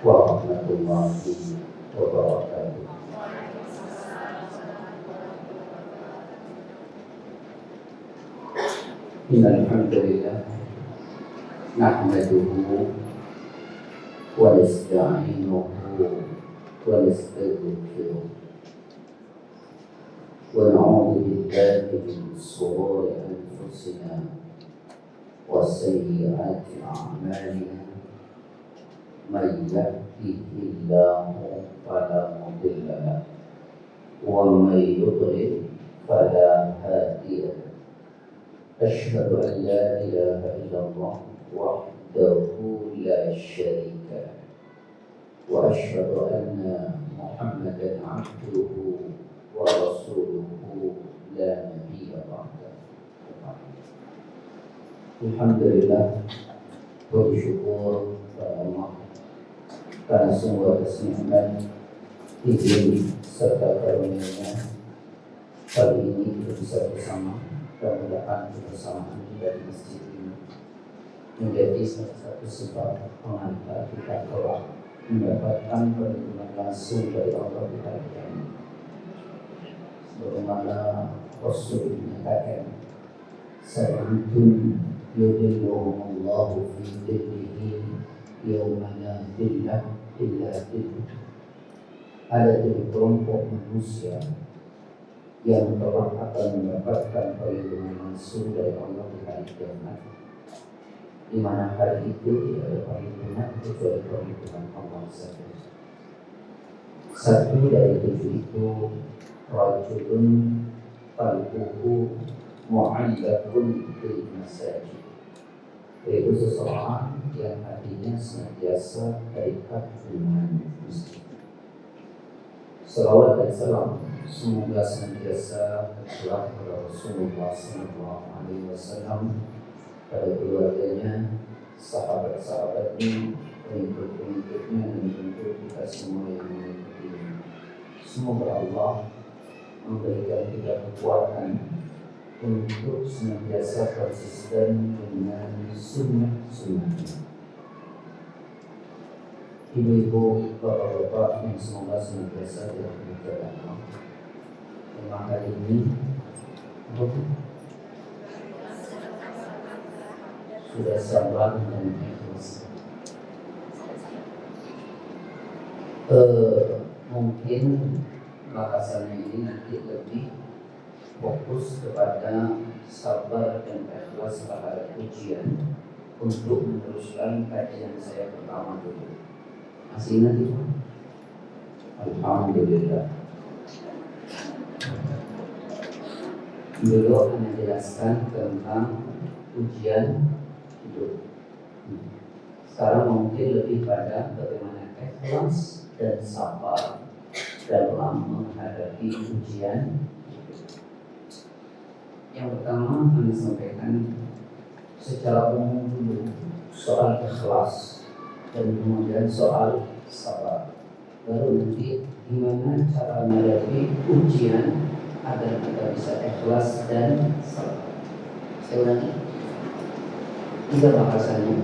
warahmatullahi wabarakatuh. Innal hamdalillah nahmaduhu wa nasta'inuhu wa nastaghfiruh wa na'udzu billahi min shururi anfusina wa sayyi'ati a'malina. Man yahdihillahu fala mudilla lahu wa man yudlil fala hadiya lahu. Asyhadu an la ilaha illallah wahdahu la syarika lahu wa asyhadu anna Muhammadan abduhu wa rasuluhu la nabiyya ba'dahu. Alhamdulillah, bersyukur kepada Allah karena semua kesenangan, izin serta karunia-Nya. Kali ini kita bisa bersama dan mudah-mudahan kebersamaan kita di masjid ini menjadi salah satu sebab pengantar kita kelak mendapatkan perlindungan langsung dari Allah di hari kiamat. Sebagaimana Rasul menyatakan, "Sa'antun yudhilluhumullahu fi dhillihi yawma la dhilla illa dhilluh." Ada tujuh kelompok manusia yang telah akan mendapatkan perlindungan langsung dari Allah di hari kiamat, di mana hari itu tidak ada perlindungan kecuali perlindungan Allah saja. Satu dari tujuh itu, rajulun qalbuhu mu'allaqun bil masajid, yaitu seseorang yang hatinya senantiasa terikat dengan masjid. Salawat dan salam semoga senantiasa tercurah kepada Rasulullah SAW, pada keluarganya, sahabat-sahabatnya, pengikut-pengikutnya, dan tentu kita semua yang mengikutinya. Semoga Allah memberikan kita kekuatan untuk senantiasa konsisten dengan sunnah-sunnah. Ibu-ibu, bapak-bapak yang semoga senantiasa tidak berjalan. Tema kali ini sudah sabar dan ikhlas. Mungkin bahasannya ini nanti lebih fokus kepada sabar dan ikhlas terhadap ujian untuk meneruskan kajian saya pertama dulu. Masih ingat itu? Alhamdulillah. Dulu akan menjelaskan tentang ujian hidup. Sekarang mungkin lebih pada bagaimana ikhlas dan sabar dalam menghadapi ujian. Yang pertama kami sampaikan secara umum dulu soal ikhlas, dan kemudian soal sabar. Baru nanti gimana cara menghadapi ujian agar kita bisa ikhlas dan sabar. Saya ulangi, 3 bahasannya.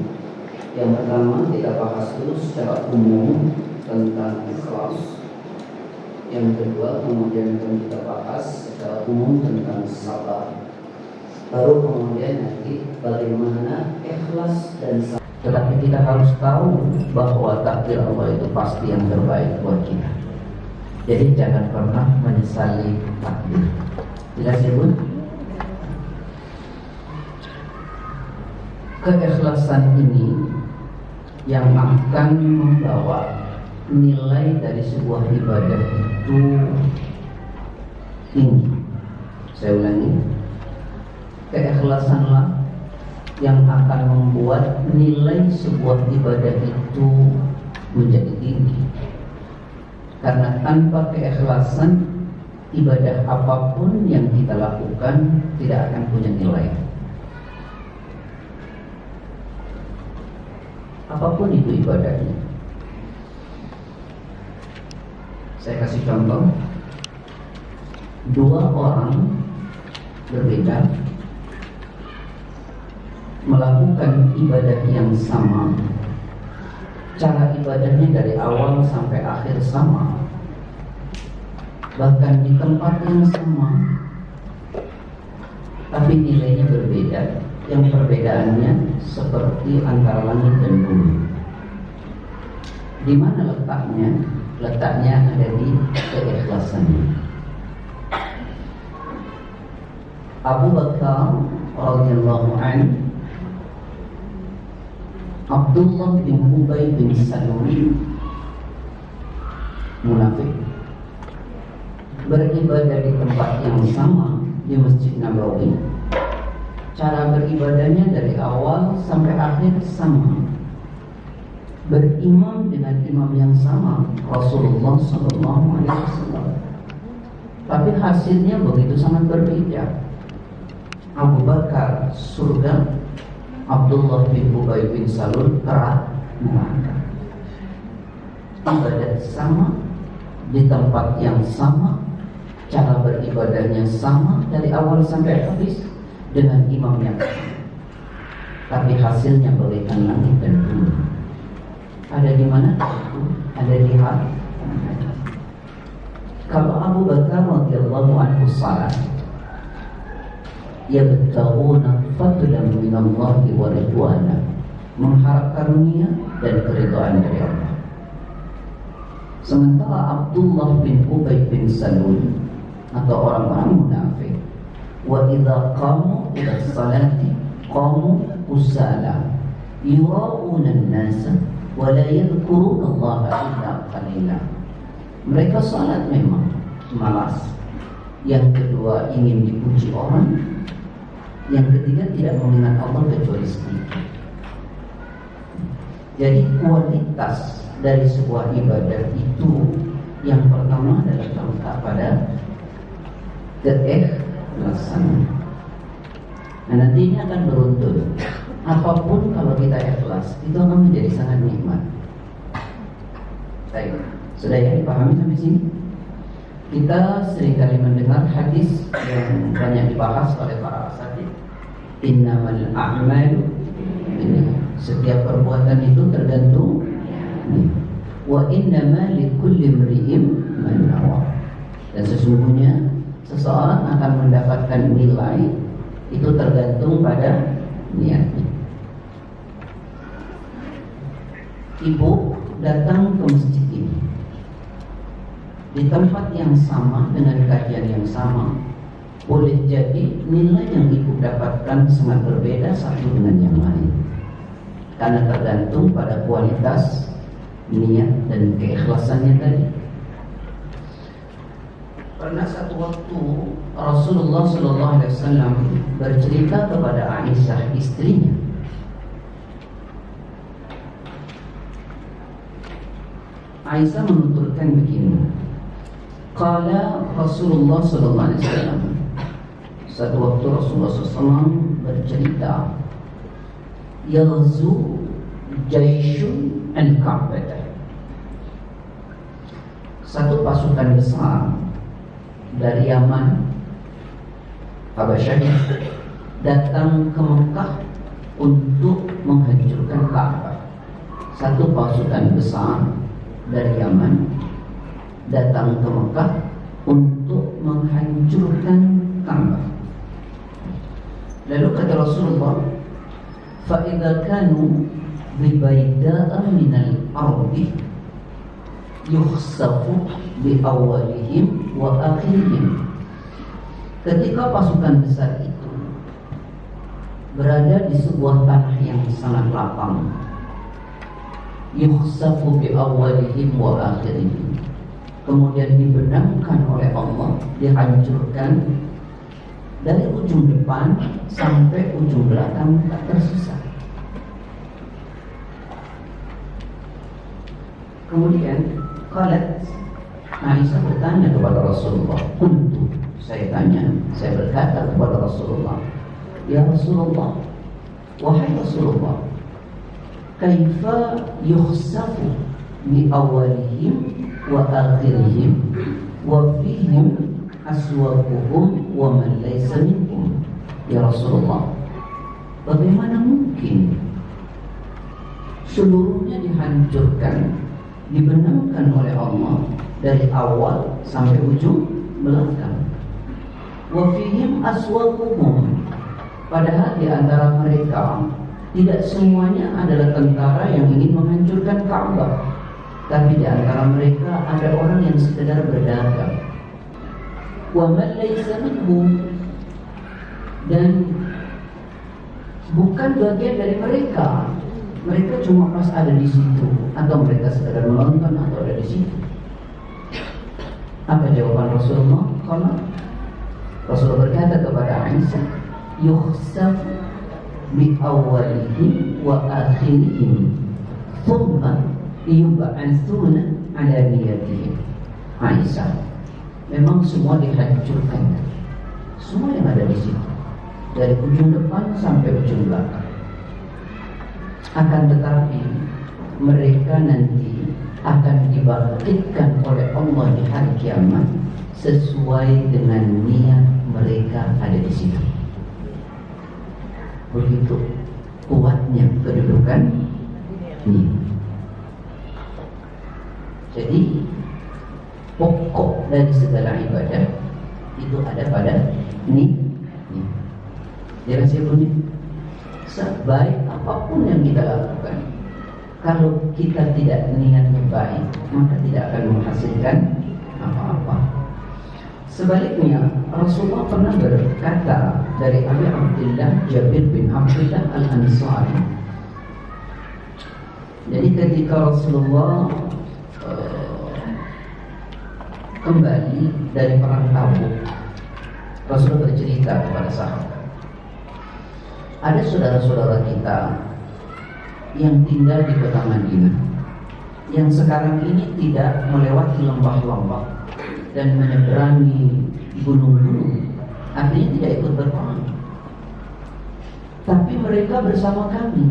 Yang pertama kita bahas dulu secara umum tentang ikhlas. Yang kedua kemudian akan kita bahas secara umum tentang sabar. Baru kemudian nanti bagaimana ikhlas dan sabar. Tetapi kita harus tahu bahwa takdir Allah itu pasti yang terbaik buat kita. Jadi jangan pernah menyesali takdir. Jelas ya Bu? Keikhlasan ini yang akan membawa nilai dari sebuah ibadah itu tinggi. Saya ulangi, keikhlasanlah yang akan membuat nilai sebuah ibadah itu menjadi tinggi. Karena tanpa keikhlasan, ibadah apapun yang kita lakukan tidak akan punya nilai. Apapun itu ibadahnya. Saya kasih contoh. 2 orang berbeda melakukan ibadah yang sama, cara ibadahnya dari awal sampai akhir sama, bahkan di tempat yang sama, tapi nilainya berbeda. Yang perbedaannya seperti antara langit dan bumi. Di mana letaknya? Letaknya ada di keikhlasannya. Abu Bakar radhiyallahu anhu, Abdullah bin Ubay bin Salul, munafik, beribadah di tempat yang sama di Masjid Nabawi. Cara beribadahnya dari awal sampai akhir sama, berimam dengan imam yang sama, Rasulullah SAW. Tapi hasilnya begitu sangat berbeda. Abu Bakar surga, Abdullah bin Ubay bin Salul neraka. Ibadah sama, di tempat yang sama, cara beribadahnya sama dari awal sampai habis dengan imam yang sama. Tapi hasilnya bagaikan langit dan bumi. Ada di mana? Ada di hati. Kalau Abu Bakar radhiyallahu anhu salat, yabtaguna fadlan min Allah wa ridwana, mengharap karunia dan keridhaan dari Allah. Sementara Abdullah bin Ubay bin Salul atau orang-orang munafik, wa idza qamu ila salati qamu kusala yura'una an-nasa wa la yadhkuruna Allah illa qalila. Mereka salat memang malas. Yang kedua ingin dipuji orang. Yang ketiga tidak mengingat Allah kecuali sedikit. Jadi kualitas dari sebuah ibadah itu yang pertama adalah terletak pada keikhlasan. Nah, nanti ini akan beruntun. Apapun kalau kita ikhlas, itu akan menjadi sangat nikmat. Baik, sudah ya dipahami sampai sini? Kita seringkali mendengar hadis yang banyak dibahas oleh para asatidz. Innamal a'malu binniyat. Setiap perbuatan itu tergantung niat. Wa innama likulli imri'in ma nawa. Dan sesungguhnya seseorang akan mendapatkan nilai itu tergantung pada niatnya. Ibu datang ke masjid ini di tempat yang sama dengan kajian yang sama, boleh jadi nilai yang ibu dapatkan sangat berbeda satu dengan yang lain, karena tergantung pada kualitas niat dan keikhlasannya tadi. Pernah satu waktu Rasulullah SAW bercerita kepada Aisyah istrinya, Aisyah menuturkan begini. Qala Rasulullah SAW, satu waktu Rasulullah SAW bercerita, yaghzu jaisyun al-Ka'bah, satu pasukan besar dari Yaman, Habasyah, datang ke Mekah untuk menghancurkan Ka'bah. Satu pasukan besar dari Yaman datang ke Mekah untuk menghancurkan Ka'bah. Lalu kata Rasulullah, fa idza kanu bi baida'a minal ardi yukhsafu bi awwalihim wa akhirihim. Ketika pasukan besar itu berada di sebuah tanah yang sangat lapang, yukhsafu bi awwalihim wa akhirihim, kemudian dibenamkan oleh Allah, dihancurkan dari ujung depan sampai ujung belakang, tak tersisa. Kemudian qalat, Aisyah bertanya kepada Rasulullah, kuntu, saya berkata kepada Rasulullah, ya Rasulullah, wahai Rasulullah, kaifa yukhsafu bi awalihim wa akhirihim wa fihim aswaquhum wa man laysa minhum. Ya Rasulullah, bagaimana mungkin seluruhnya dihancurkan, dibenamkan oleh Allah dari awal sampai ujung belakang. Wa fihim aswaquhum, padahal di antara mereka tidak semuanya adalah tentara yang ingin menghancurkan Ka'bah, tapi di antara mereka ada orang yang sekedar berdagang. Wa man laysa minhum, dan bukan bagian dari mereka. Mereka cuma pas ada di situ, atau mereka sekedar menonton atau ada di situ. Apa jawaban Rasulullah? Kalau Rasulullah berkata kepada Aisyah, yukhsaf bi awwalihim wa akhirihim, thumma yub'atsuna ala niyatihim. Aisyah, memang semua dihancurkan, semua yang ada di situ, dari ujung depan sampai ujung belakang. Akan tetapi mereka nanti akan dibangkitkan oleh Allah di hari kiamat sesuai dengan niat mereka ada di situ. Begitu kuatnya kedudukan ini. Jadi pokok dari segala ibadah itu ada pada ini. Jelas ya bunyi. Sebaik apapun yang kita lakukan, kalau kita tidak niatnya baik, maka tidak akan menghasilkan apa-apa. Sebaliknya, Rasulullah pernah berkata dari Abi Abdullah Jabir bin Abdullah Al-Ansari. Jadi ketika Rasulullah kembali dari perang Tabuk, Rasulullah bercerita kepada sahabat, ada saudara-saudara kita yang tinggal di kota Madinah, yang sekarang ini tidak melewati lembah-lembah dan menyeberangi gunung-gunung, artinya tidak ikut berperang, tapi mereka bersama kami.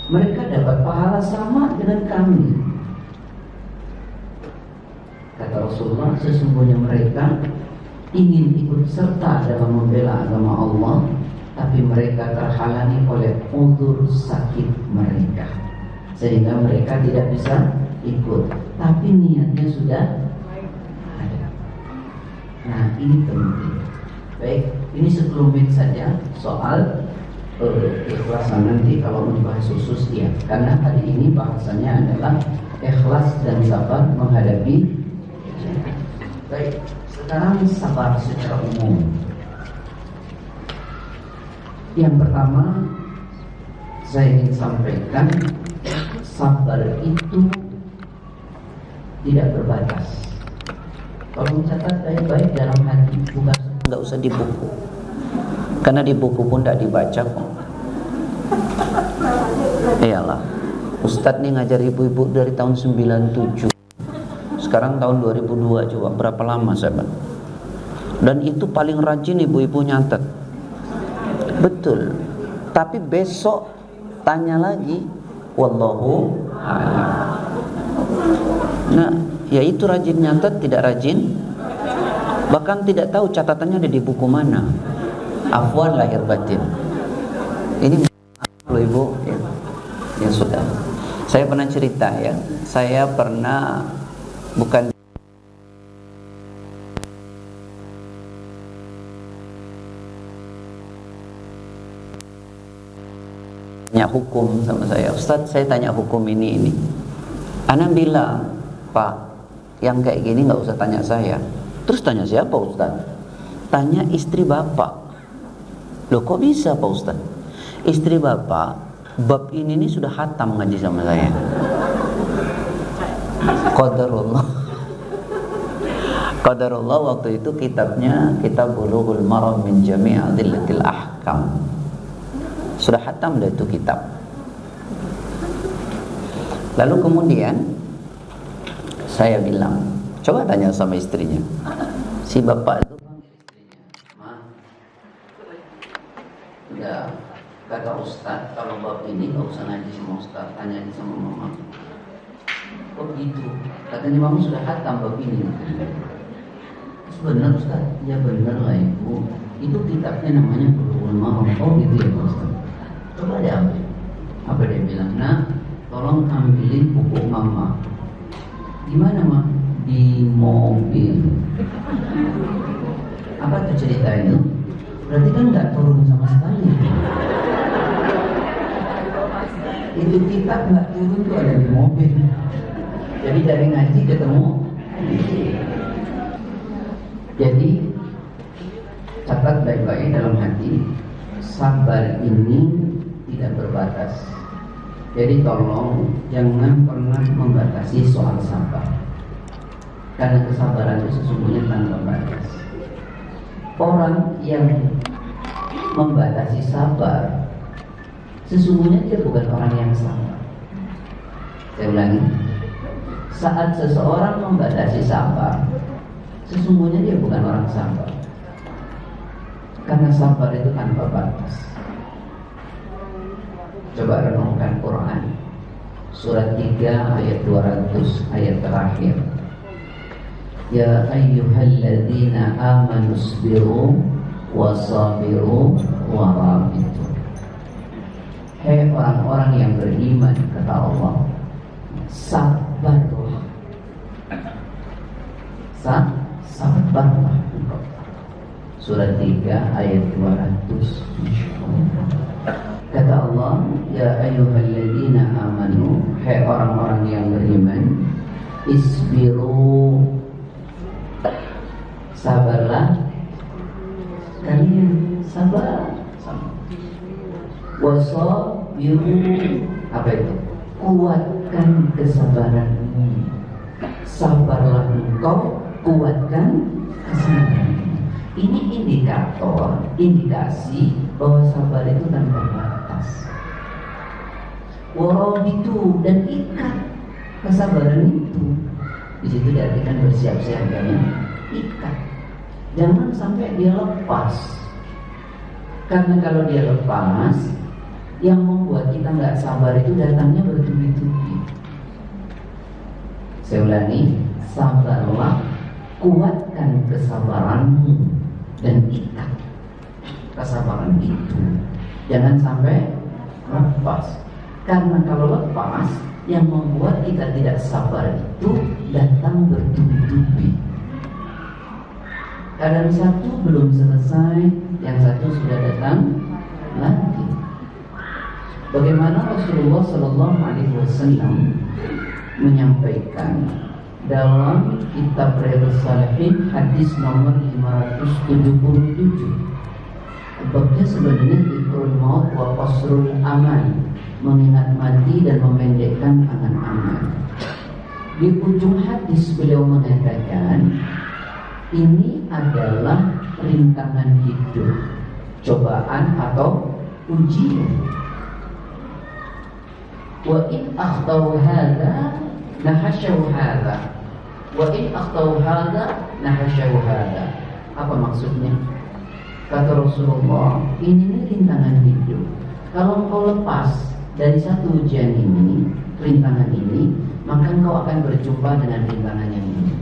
Mereka dapat pahala sama dengan kami. Kata Rasulullah, sesungguhnya mereka ingin ikut serta dalam membela agama Allah, tapi mereka terhalangi oleh uzur sakit mereka, sehingga mereka tidak bisa ikut, tapi niatnya sudah ada. Nah, ini penting. Baik, ini sekelumit saja soal ikhlasan. Nanti kalau membahas khusus ya, karena hari ini bahasanya adalah ikhlas dan sabar menghadapi. Baik, sekarang sabar secara umum. Yang pertama saya ingin sampaikan, sabar itu tidak berbatas. Kalau mencatat baik-baik dalam hati, bukan nggak usah di buku, karena di buku pun tidak dibaca kok. Iyalah, Ustadz nih ngajar ibu-ibu dari tahun 97. Sekarang tahun 2002, coba berapa lama sahabat? Dan itu paling rajin ibu-ibu nyatet. Betul. Tapi besok tanya lagi, wallahu a'lam. Nah, ya itu rajin nyatet, tidak rajin, bahkan tidak tahu catatannya ada di buku mana. Afwan lahir batin. Ini loh ibu, ya sudah. Saya pernah cerita ya, saya pernah bukan tanya hukum sama saya, Ustadz saya tanya hukum ini. Ana bilang, Pak, yang kayak gini nggak usah tanya saya. Terus tanya siapa Ustadz? Tanya istri bapak. Loh kok bisa Pak Ustadz? Istri bapak bab ini sudah khatam ngaji sama saya. Qadarullah waktu itu kitabnya Kitab Bulughul Maram min Jami' Adillatil Ahkam. Sudah khatam dah itu kitab. Lalu kemudian saya bilang, coba tanya sama istrinya. Si bapak itu panggil istrinya, Ma, udah kata Ustadz kalau bab ini nggak usah ngaji sama Ustadz, tanya sama Mama. Kok gitu? Katanya Mama sudah khatam bab ini. Benar Ustaz? Ya benar lah Ibu. Itu kitabnya namanya Bulughul Maram. Oh gitu ya Pak Ustaz. Coba diambil. Apa dia bilang? Nah, tolong ambilin pupuk mama. Gimana mah? Di mobil. Apa tuh cerita itu? Berarti kan nggak turun sama sekali. Itu kitab nggak turun tuh ada di mobil. Jadi dari ngaji ketemu. Jadi catat baik-baik dalam hati, sabar ini tidak berbatas. Jadi tolong jangan pernah membatasi soal sabar, karena kesabaran itu sesungguhnya tanpa batas. Orang yang membatasi sabar, sesungguhnya dia bukan orang yang sabar. Saya ulangi, saat seseorang membatasi sabar, sesungguhnya dia bukan orang sabar, karena sabar itu tanpa batas. Coba renungkan Quran surat 3 ayat 200, ayat terakhir. Ya ayyuhalladzina amanu sabiru wasabiru warabitu. Hai orang-orang yang beriman, kata Allah, sabarlah. Sabarlah. Surat 3 ayat 200. Kata Allah, ya ayyuhalladzina amanu, hai orang-orang yang beriman, isbiru, sabarlah. Kalian sabar. Wasabiru, apa itu? Kuatkan kesabaranmu. Sabarlah engkau, kuatkan kesabaranmu. Ini indikator, indikasi bahwa sabar itu tanpa batas. Warabitu, dan ikat kesabaran itu. Di situ diartikan bersiap-siap, ikat. Jangan sampai dia lepas. Karena kalau dia lepas, yang membuat kita nggak sabar itu datangnya bertubi-tubi. Saya ulangi, sabarlah, kuatkan kesabaranmu dan ikat kesabaran itu. Jangan sampai lepas. Karena kalau lepas, yang membuat kita tidak sabar itu datang bertubi-tubi. Kadang satu belum selesai, yang satu sudah datang lagi. Bagaimana Rasulullah Sallallahu Alaihi Wasallam menyampaikan dalam kitab Riyadhus Shalihin hadis nomor 577. Babnya sebenarnya dzikrul maut wa qasrul amal, mengingat mati dan memendekkan angan-angan. Di ujung hadis beliau mengatakan, ini adalah rintangan hidup, cobaan atau ujian. Wa in akhtau hadza nahasyaw hadza, wa in akhtau hadza nahasyaw hadza. Apa maksudnya? Kata Rasulullah, ini rintangan hidup. Kalau engkau lepas dari satu ujian ini, rintangan ini, maka engkau akan berjumpa dengan rintangan yang ini.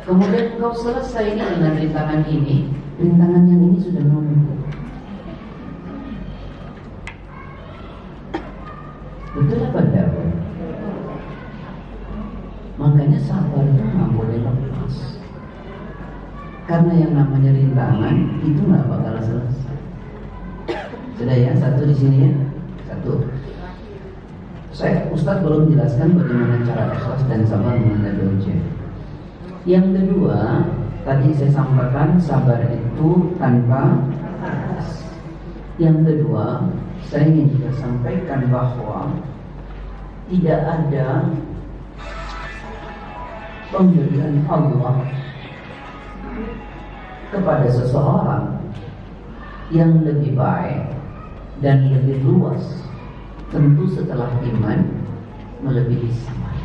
Kemudian engkau selesai dengan rintangan ini, rintangan yang ini sudah menunggu. Betul apa tidak? Makanya sabar itu nggak boleh lepas. Karena yang namanya rintangan itu nggak bakal selesai. Sudah ya, satu di sini ya, satu. Ustaz belum jelaskan bagaimana cara ikhlas dan sabar menghadapi ujian. Yang kedua, tadi saya sampaikan sabar itu tanpa batas. Yang kedua, saya ingin juga sampaikan bahwa tidak ada pemberian Allah kepada seseorang yang lebih baik dan lebih luas, tentu setelah iman melebihi sabar.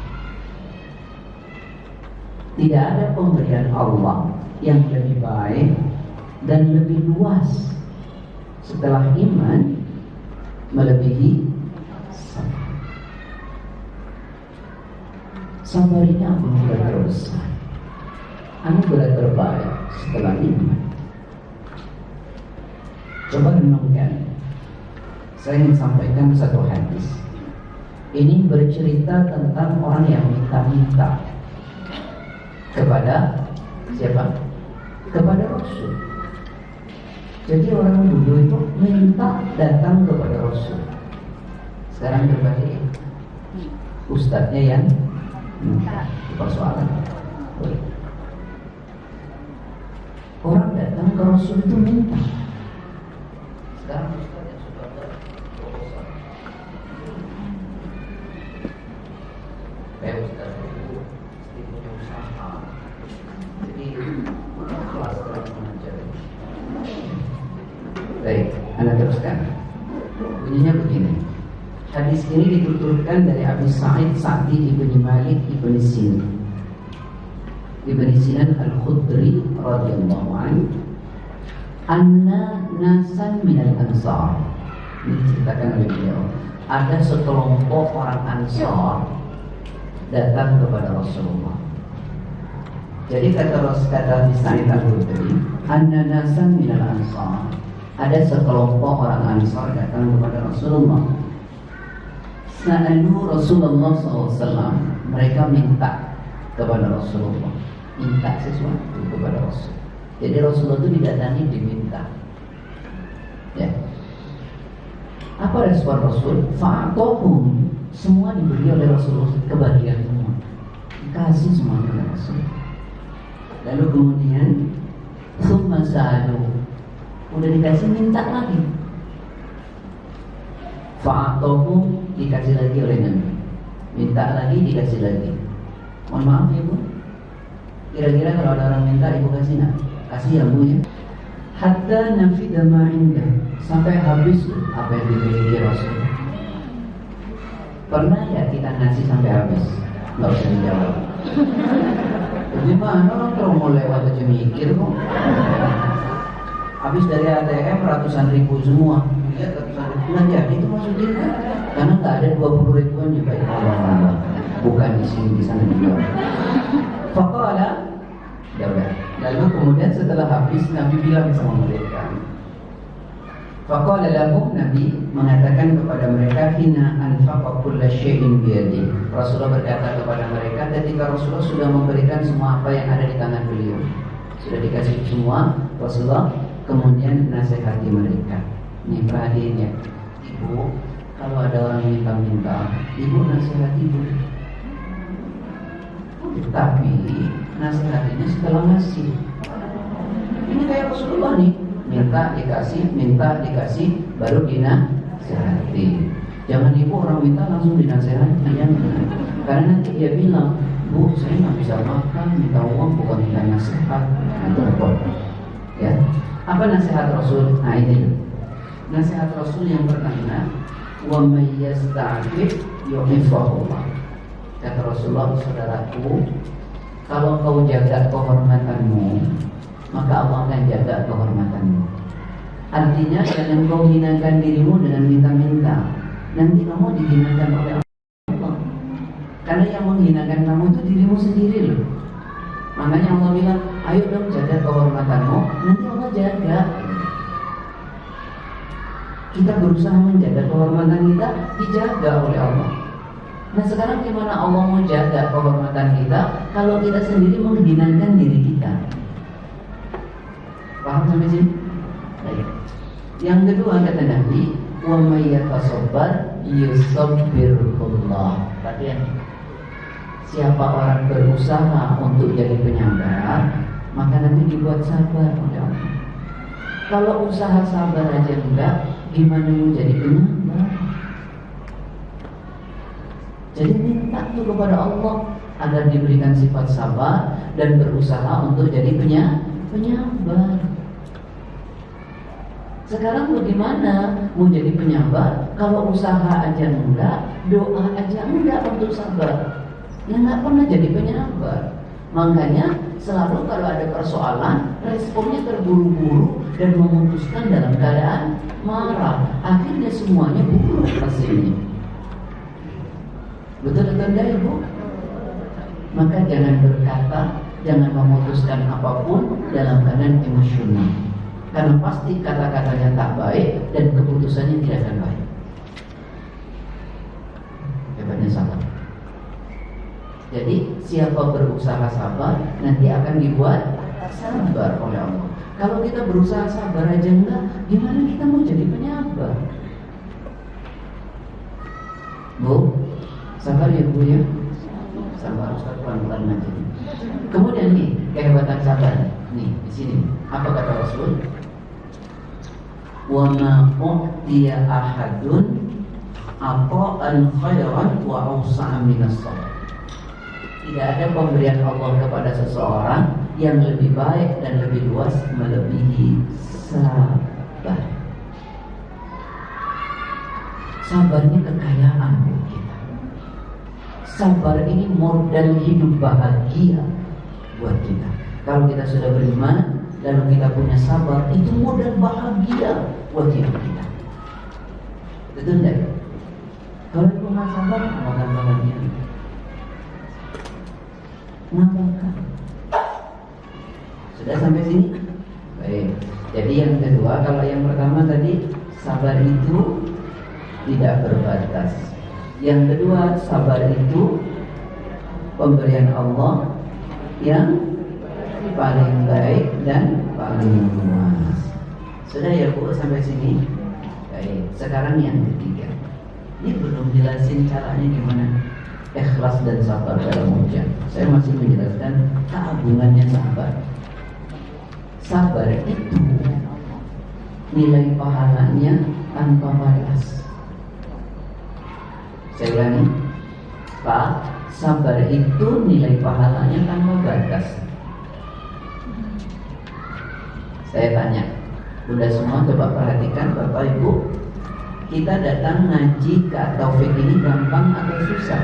Tidak ada pemberian Allah yang lebih baik dan lebih luas setelah iman melebihi sabar. Sabar ini anugerah terbesar, anugerah terbaik setelah iman. Coba renungkan, Saya ingin sampaikan satu hadis. Ini bercerita tentang orang yang minta-minta kepada siapa? Kepada Rasul. Jadi orang dulu itu minta datang kepada Rasul. Sekarang berbalik, ustadznya yang minta. Persoalan. Orang datang ke Rasul itu minta. Sekarang ustadznya sudah berproposal. Kayak ustadz itu punya usaha. Jadi kelas terang mengajar. Baik, Anda teruskan. Bunyinya begini. Hadis ini dituturkan dari Abu Sa'id Sa'di ibn Malik ibn Sinan al-Khudri radhiyallahu anhu, anna nasan minal ansar. Ini diceritakan oleh beliau. Ada sekelompok orang Ansar datang kepada Rasulullah. Jadi kata Abu Sa'id al-Khudri, anna nasan minal ansar. Ada sekelompok orang Ansar datang kepada Rasulullah. Sa'alu Rasulullah SAW. Mereka minta kepada Rasulullah, minta sesuatu kepada Rasul. Jadi Rasulullah itu didatangi diminta. Ya. Apa respon Rasul? Fa'atohum. Semua diberi oleh Rasulullah, kebahagiaan semua, dikasih semuanya oleh Rasul. Lalu kemudian summa sa'alu, udah dikasih minta lagi. Fa'atohum, dikasih lagi oleh Nabi. Minta lagi, dikasih lagi. Mohon maaf ya Bu, kira-kira kalau ada orang minta Ibu kasih nak? Kasih ya Bu ya. Hatta nafida ma'inda, sampai habis apa yang dimiliki Rasul. Pernah ya kita ngasih sampai habis? Nggak usah dijawab. Gimana orang kalau mau lewat aja mikir kok. Habis dari ATM ratusan ribu semua. Lihat ratusan ribu. Nah jadi itu maksudnya kan? Karena nggak ada 20 ribuan juga. Allah. Bukan di sini, di sana juga. Faqala, ya udah. Lalu kemudian setelah habis Nabi bilang sama mereka. Faqala lahum, Nabi mengatakan kepada mereka, hina anfaqa kulla syai'in biyadi. Rasulullah berkata kepada mereka ketika Rasulullah sudah memberikan semua apa yang ada di tangan beliau. Sudah dikasih semua, Rasulullah kemudian nasihati mereka. Ini perhatian ya, Ibu, kalau ada orang minta-minta, Ibu nasihati Ibu. Tapi nasihatinya setelah ngasih. Ini kayak Rasulullah nih, minta dikasih, baru dinasihati. Jangan Ibu orang minta langsung dinasihati, ya. Karena nanti dia bilang, Bu, saya nggak bisa makan, minta uang bukan minta nasihat. Itu repot. Ya, apa nasihat Rasul? Nah ini nasihat Rasul yang pertama, wa may yasta'fif yu'ifahullah. Kata Rasulullah, saudaraku, kalau kau jaga kehormatanmu, maka Allah akan jaga kehormatanmu. Artinya jangan kau hinakan dirimu dengan minta-minta. Nanti kamu dihinakan oleh Allah. Karena yang menghinakan kamu itu dirimu sendiri loh. Makanya Allah bilang, ayo dong jaga kehormatanmu. Nanti Allah jaga. Kita berusaha menjaga kehormatan kita, dijaga oleh Allah. Nah sekarang gimana Allah mau jaga kehormatan kita kalau kita sendiri menghinakan diri kita? Paham sampai sini? Baik. Yang kedua kata Nabi, wa may yatasabbar yusabbirullah. Perhatian. Siapa orang berusaha untuk jadi penyabar, maka nanti dibuat sabar oleh Allah. Kalau usaha sabar aja enggak, gimana mau jadi penyabar? Jadi minta tuh kepada Allah agar diberikan sifat sabar dan berusaha untuk jadi penyabar. Sekarang bagaimana mau jadi penyabar kalau usaha aja enggak, doa aja enggak untuk sabar? Ya enggak pernah jadi penyabar. Makanya selalu kalau ada persoalan, responnya terburu-buru dan memutuskan dalam keadaan marah. Akhirnya semuanya buruk hasilnya. Betul-betul enggak Ibu? Maka jangan berkata, jangan memutuskan apapun dalam keadaan emosional. Karena pasti kata-katanya tak baik dan keputusannya tidak akan baik. Jadi siapa berusaha sabar nanti akan dibuat sabar oleh Allah. Kalau kita berusaha sabar aja enggak, gimana kita mau jadi penyabar? Bu, sabar ya Bu ya. Sabar, Ustaz pelan-pelan aja. Kemudian nih kehebatan sabar nih di sini. Apa kata Rasul? Wa ma u'tiya ahadun ata'an khairan wa awsa'a minas sabr. Tidak ada pemberian Allah kepada seseorang yang lebih baik dan lebih luas melebihi sabar. Sabarnya kekayaan buat kita. Sabar ini modal hidup bahagia buat kita. Kalau kita sudah beriman, lalu kita punya sabar, itu modal bahagia buat hidup kita. Betul tidak? Kalau kita nggak sabar, nggak bahagia. Ngapain? Sudah sampai sini? Baik. Jadi yang kedua, kalau yang pertama tadi sabar itu tidak berbatas. Yang kedua, sabar itu pemberian Allah yang paling baik dan paling luas. Sudah ya Bu sampai sini? Baik. Sekarang yang ketiga. Ini belum jelasin caranya gimana. Ikhlas dan sabar dalam ujian. Saya masih menjelaskan keagungannya sabar. Sabar itu nilai pahalanya tanpa batas. Saya ulangi, Pak, sabar itu nilai pahalanya tanpa batas. Saya tanya, Bunda semua coba perhatikan Bapak Ibu, kita datang ngaji ke Taufik ini gampang atau susah?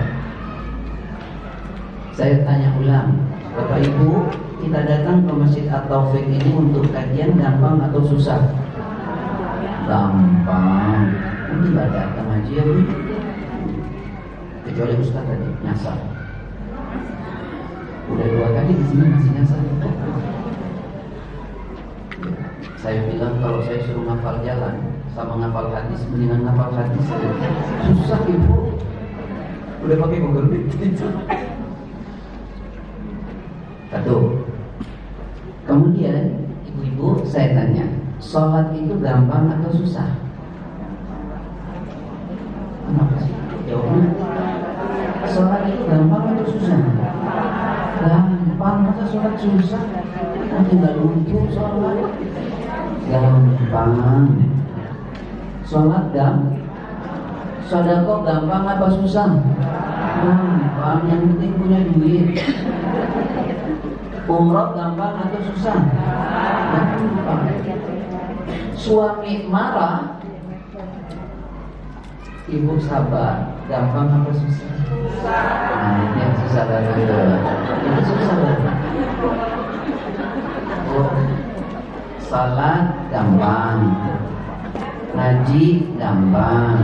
Saya tanya ulang, Bapak Ibu, kita datang ke Masjid At-Taufik ini untuk kajian gampang atau susah? Gampang. Nanti nggak datang ngaji ya Bu? Kecuali Ustaz tadi nyasar. Udah 2 kali di sini masih nyasar. Saya bilang kalau saya suruh ngafal jalan sama ngafal hadis, mendingan ngafal hadis. Susah Ibu. Udah pakai Google Meet. Satu. Kemudian ibu-ibu saya tanya, sholat itu gampang atau susah? Kenapa sih? Jawabnya sholat itu gampang atau susah? Gampang. Masa sholat susah? Nanti gak lumpuh sholat. Gampang. Sholat gampang. Sedekah gampang apa susah? Gampang. Yang penting punya duit. Umroh gampang atau susah? Gampang. Suami marah, ibu sabar, gampang apa susah? Nah, ini yang susah banget. Itu susah banget. Salat gampang, ngaji gampang,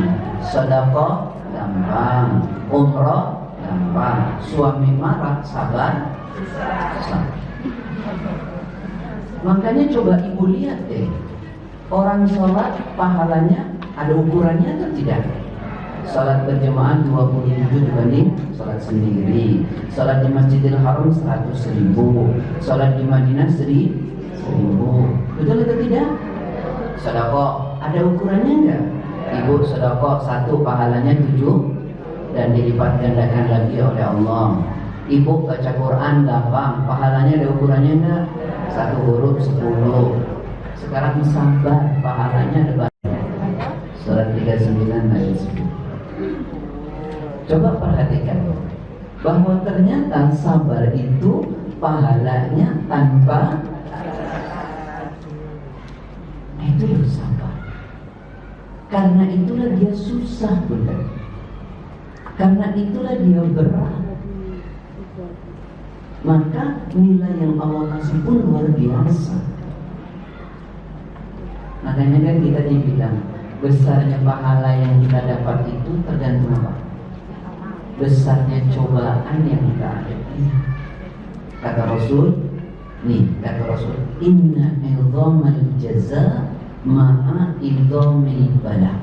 sedekah gampang, umroh gampang. Suami marah, sabar. Makanya coba ibu lihat deh, orang sholat pahalanya ada ukurannya atau tidak? Sholat berjamaah 27 dibanding sholat sendiri. Sholat di Masjidil Haram 100.000, sholat di Madinah 1.000. Betul atau tidak? Sedekah ada ukurannya enggak? Ibu sedekah 1 pahalanya 7 dan dilipat gandakan lagi oleh Allah. Ibu baca Quran gampang, pahalanya ada ukurannya enggak? 1 huruf 10. Sekarang sabar, pahalanya ada banyak. Surat 39 ayat 10. Coba perhatikan bahwa ternyata sabar itu pahalanya tanpa itu sabar. Karena itulah dia susah benar. Karena itulah dia berat. Maka nilai yang Allah kasih pun luar biasa. Makanya kan kita dibilang besarnya pahala yang kita dapat itu tergantung apa? Besarnya cobaan yang kita hadapi. Kata Rasul, kata Rasul, inna idhamal jaza ma'a idhamil bala.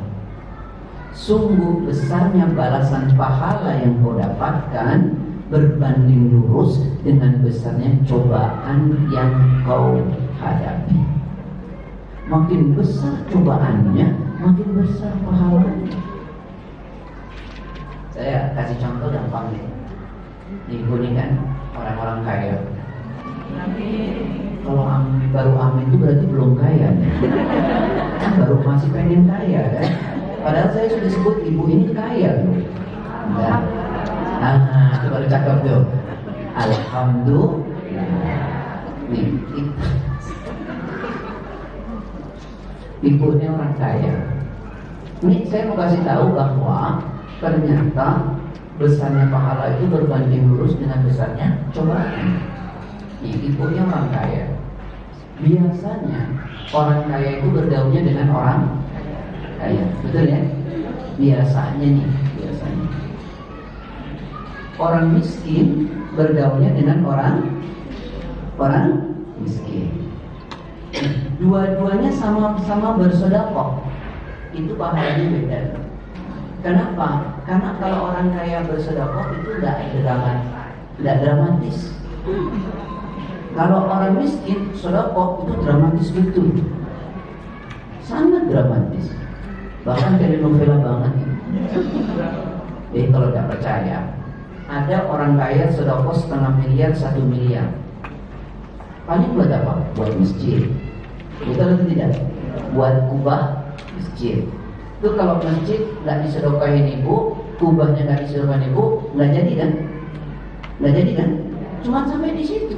Sungguh besarnya balasan pahala yang kau dapatkan berbanding lurus dengan besarnya cobaan yang kau hadapi. Makin besar cobaannya, makin besar pahalanya. Saya kasih contoh gampang nih. Ibu ini kan orang-orang kaya. Kalau baru amin itu berarti belum kaya nih. Kan baru masih pengen kaya kan. Padahal saya sudah sebut ibu ini kaya loh. Nah, itu baru cakep tuh. Alhamdulillah. Nih, ibu ini orang kaya. Ini saya mau kasih tahu bahwa ternyata besarnya pahala itu berbanding lurus dengan besarnya cobaan. Ibunya orang kaya. Biasanya orang kaya itu bergaulnya dengan orang kaya, betul ya? Biasanya nih, biasanya. Orang miskin bergaulnya dengan orang miskin. Dua-duanya sama-sama bersedekah. Itu pahalanya beda. Kenapa? Karena kalau orang kaya bersedekah itu tidak dramatis. Kalau orang miskin sedekah itu dramatis betul, sangat dramatis. Bahkan telenovela banget. Kalau tidak percaya, ada orang kaya sedekah 0,5 miliar, 1 miliar. Paling buat apa? Buat masjid. Betul atau tidak? Buat kubah masjid. Itu kalau masjid nggak disedekahin ibu, kubahnya nggak disedekahin ibu, nggak jadi kan? Nggak jadi kan? Cuma sampai di situ.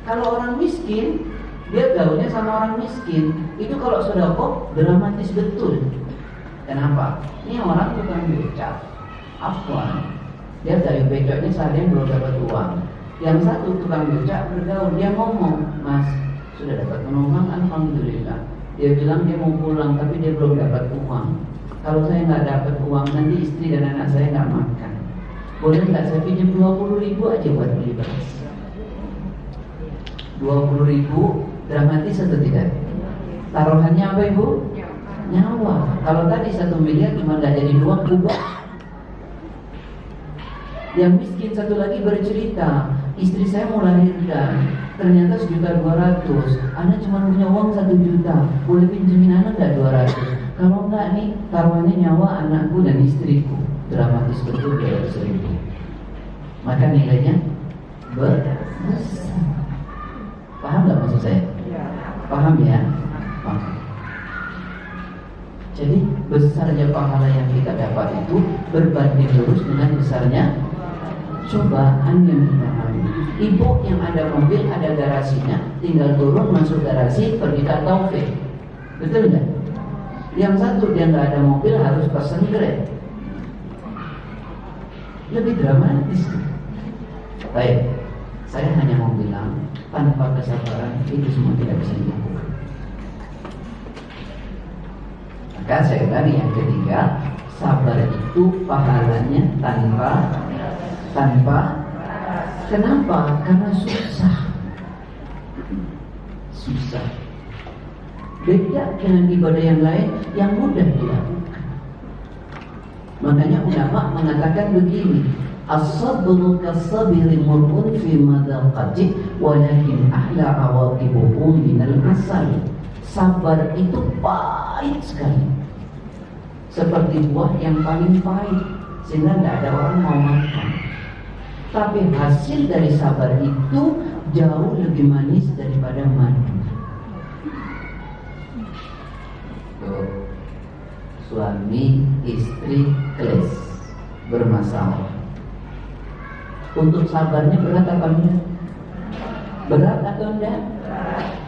Kalau orang miskin, dia gaulnya sama orang miskin. Itu kalau sedekah dramatis betul. Kenapa? Ini orang tukang becak, afwan. Dia dari becaknya seharian belum dapat uang. Yang satu tukang becak bergaul, dia ngomong, Mas, sudah dapat penumpang, alhamdulillah. Dia bilang dia mau pulang, tapi dia belum dapat uang. Kalau saya nggak dapat uang, nanti istri dan anak saya nggak makan. Boleh nggak saya pinjam 20.000 aja buat beli beras? 20.000 dramatis atau tidak? Taruhannya apa ibu? Nyawa. Kalau tadi 1 miliar cuma nggak jadi 2 kubah. Yang miskin satu lagi bercerita, istri saya mau lahirkan, ternyata 1.200.000. Anak cuma punya uang 1 juta. Boleh pinjemin anak nggak 200? Kalau nggak nih, taruhannya nyawa anakku dan istriku. Dramatis betul 200.000. Maka nilainya besar. Paham nggak maksud saya? Paham ya? Paham. Jadi besarnya pahala yang kita dapat itu berbanding lurus dengan besarnya cobaan yang kita alami. Ibu yang ada mobil, ada garasinya, tinggal turun masuk garasi, pergi ke Taufik. Betul nggak? Yang satu dia nggak ada mobil, harus pesan Grab. Lebih dramatis. Baik, saya hanya mau bilang, tanpa kesabaran itu semua tidak bisa dilakukan. Maka saya ulangi yang ketiga, sabar itu pahalanya tanpa. Kenapa? Karena susah. Beda dengan ibadah yang lain yang mudah dilakukan. Makanya ulama mengatakan begini, as-sabru kas-sabri mur'un fi madaqati walakin ahla awaqibuhu minal asal. Sabar itu pahit sekali, seperti buah yang paling pahit, sehingga tidak ada orang mau makan. Tapi hasil dari sabar itu jauh lebih manis daripada madu. Suami istri kles bermasalah. Untuk sabarnya berat apa enggak? Berat atau enggak?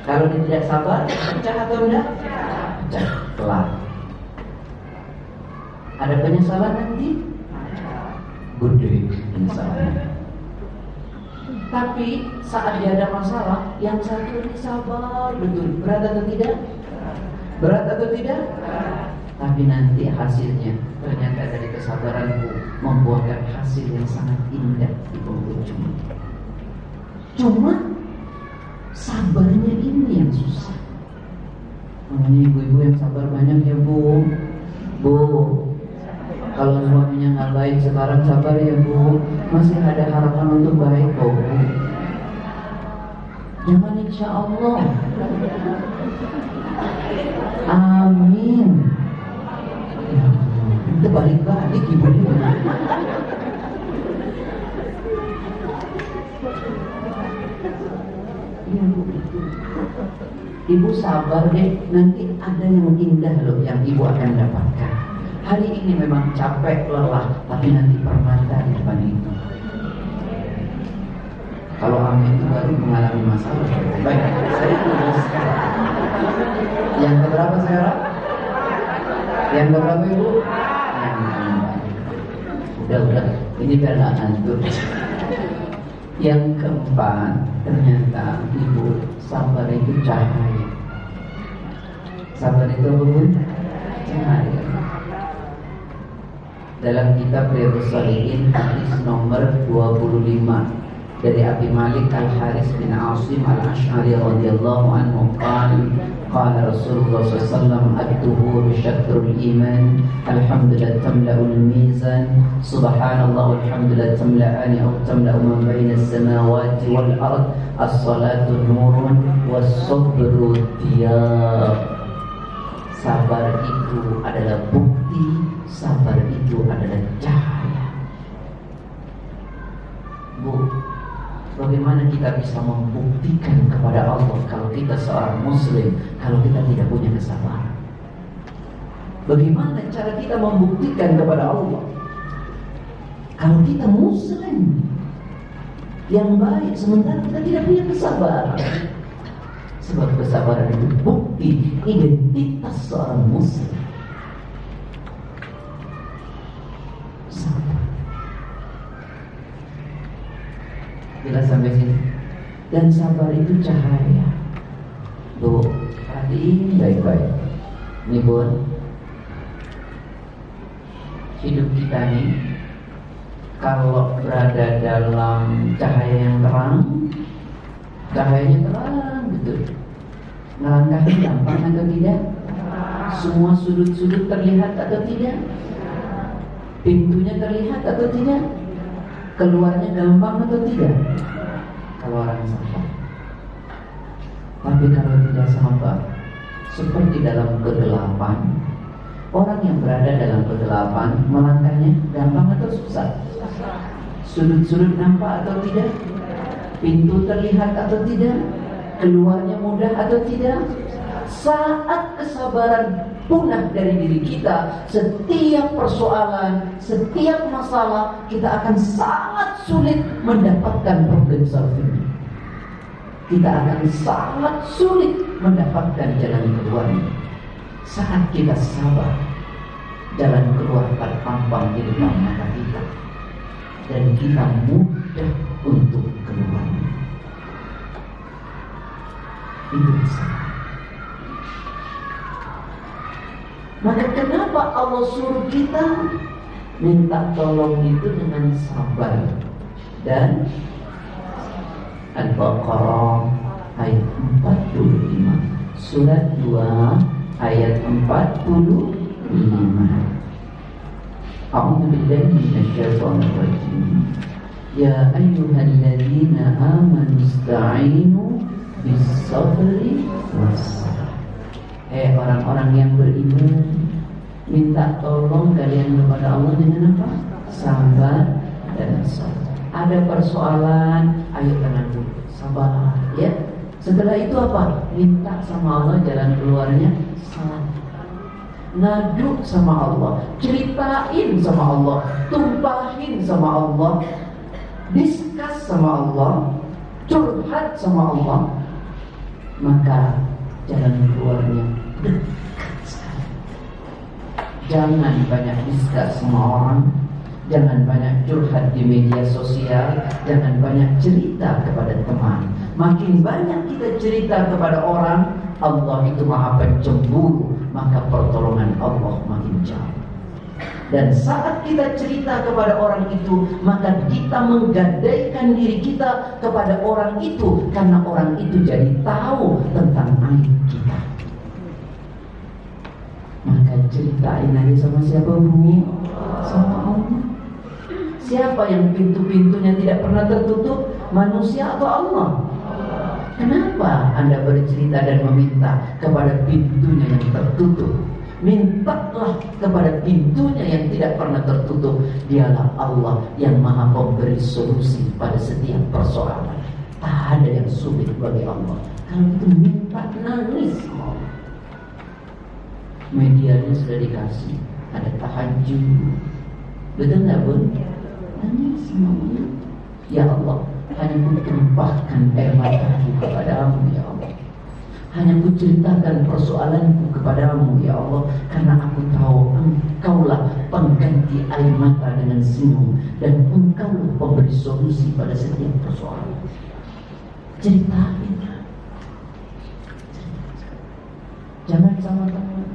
Kalau dia tidak sabar, pecah atau enggak? Pecah, kelar. Ada penyesalan nanti? Gede penyesalannya. Tapi saat dia ada masalah, yang satu ini sabar betul. Berat atau tidak? Berat atau tidak? Tapi nanti hasilnya ternyata dari kesabaranku membuahkan hasil yang sangat indah di penghujung. Cuma sabarnya ini yang susah. Makanya ibu-ibu yang sabar banyak ya bu. Kalau suaminya nggak baik sekarang, sabar ya Bu, masih ada harapan untuk baik kok Bu. Jangan insya Allah. Amin. Itu balik-balik ibu. Ibu sabar deh, nanti ada yang indah loh yang ibu akan dapatkan. Hari ini memang capek, lelah, tapi nanti permata di depan itu. Kalau amin itu baru mengalami masalah. Baik, saya teruskan. Yang keberapa sekarang? Yang keberapa ibu? Udah, ini biar nggak ngantuk. Yang keempat, ternyata ibu, sabar itu cahaya. Sabar itu apa Bu? Cahaya. Dalam kitab Riyadhus Shalihin hadis nomor 25 dari Abi Malik Al-Haris bin Asim Al-Ash'ari radhiyallahu anhu qala Rasulullah sallallahu ad-duhur syatrul iman alhamdulillah tamla'ul mizan subhanallah walhamdulillah tamla'ani aw tamla'u ma baina as-samawati wal ard as-salatu nurun was-sabru diyar. Sabar itu adalah bukti, sabar itu adalah cahaya. Bu, bagaimana kita bisa membuktikan kepada Allah kalau kita seorang muslim, kalau kita tidak punya kesabaran? Bagaimana cara kita membuktikan kepada Allah kalau kita muslim yang baik sementara kita tidak punya kesabaran? Sebab kesabaran itu bukti identitas seorang muslim. Sabar. Jelas sampai sini. Dan sabar itu cahaya. Tuh, perhatiin baik-baik. Ini Bun, hidup kita nih kalau berada dalam cahaya yang terang, cahayanya terang betul. Ngelangkahnya gampang atau tidak? Semua sudut-sudut terlihat atau tidak? Pintunya terlihat atau tidak? Keluarnya gampang atau tidak? Kalau orang sabar. Tapi kalau tidak sabar, seperti dalam kegelapan, orang yang berada dalam kegelapan, melangkahnya gampang atau susah? Sudut-sudut nampak atau tidak? Pintu terlihat atau tidak? Keluarnya mudah atau tidak? Saat kesabaran punah dari diri kita, setiap persoalan, setiap masalah, kita akan sangat sulit mendapatkan problem solving. Kita akan sangat sulit mendapatkan jalan keluarnya. Saat kita sabar, jalan keluar terpampang di depan mata kita, dan kita mudah untuk keluarnya. Itu sabar. Maka kenapa Allah suruh kita minta tolong itu dengan sabar? Dan Al-Baqarah ayat 45, surat 2 ayat 45. A'udzu billahi minasyaitonir rajim. Ya ayyuhalladzina amanu ista'inu bis-sabri was-salah. Orang-orang yang beriman, minta tolong kalian kepada Allah dengan apa? Sabar dan sabar. Ada persoalan, ayo tenang dulu, sabar, ya. Setelah itu apa? Minta sama Allah jalan keluarnya, sabar. Ngadu sama Allah, ceritain sama Allah, tumpahin sama Allah, diskus sama Allah, curhat sama Allah, maka jalan keluarnya dekat sekali. Jangan banyak diskus sama orang, jangan banyak curhat di media sosial, jangan banyak cerita kepada teman. Makin banyak kita cerita kepada orang, Allah itu maha pencemburu, maka pertolongan Allah makin jauh. Dan saat kita cerita kepada orang itu, maka kita menggadaikan diri kita kepada orang itu, karena orang itu jadi tahu tentang aib kita. Maka ceritain aja sama siapa Bu? Sama Allah. Siapa yang pintu-pintunya tidak pernah tertutup? Manusia atau Allah? Kenapa Anda bercerita dan meminta kepada pintunya yang tertutup? Mintalah kepada pintunya yang tidak pernah tertutup. Dialah Allah yang maha memberi solusi pada setiap persoalan. Tak ada yang sulit bagi Allah. Kalau itu minta, nangis. Medianya sudah dikasih. Ada tahajud. Betul nggak, Bun? Nangis semuanya. Ya Allah, hanya ku tumpahkan air mataku kepadamu, ya Allah. Hanya ku ceritakan persoalanku kepadamu, ya Allah, karena aku tahu Engkaulah pengganti air mata dengan senyum, dan Engkaulah pemberi solusi pada setiap persoalan. Ceritain. Jangan sama teman.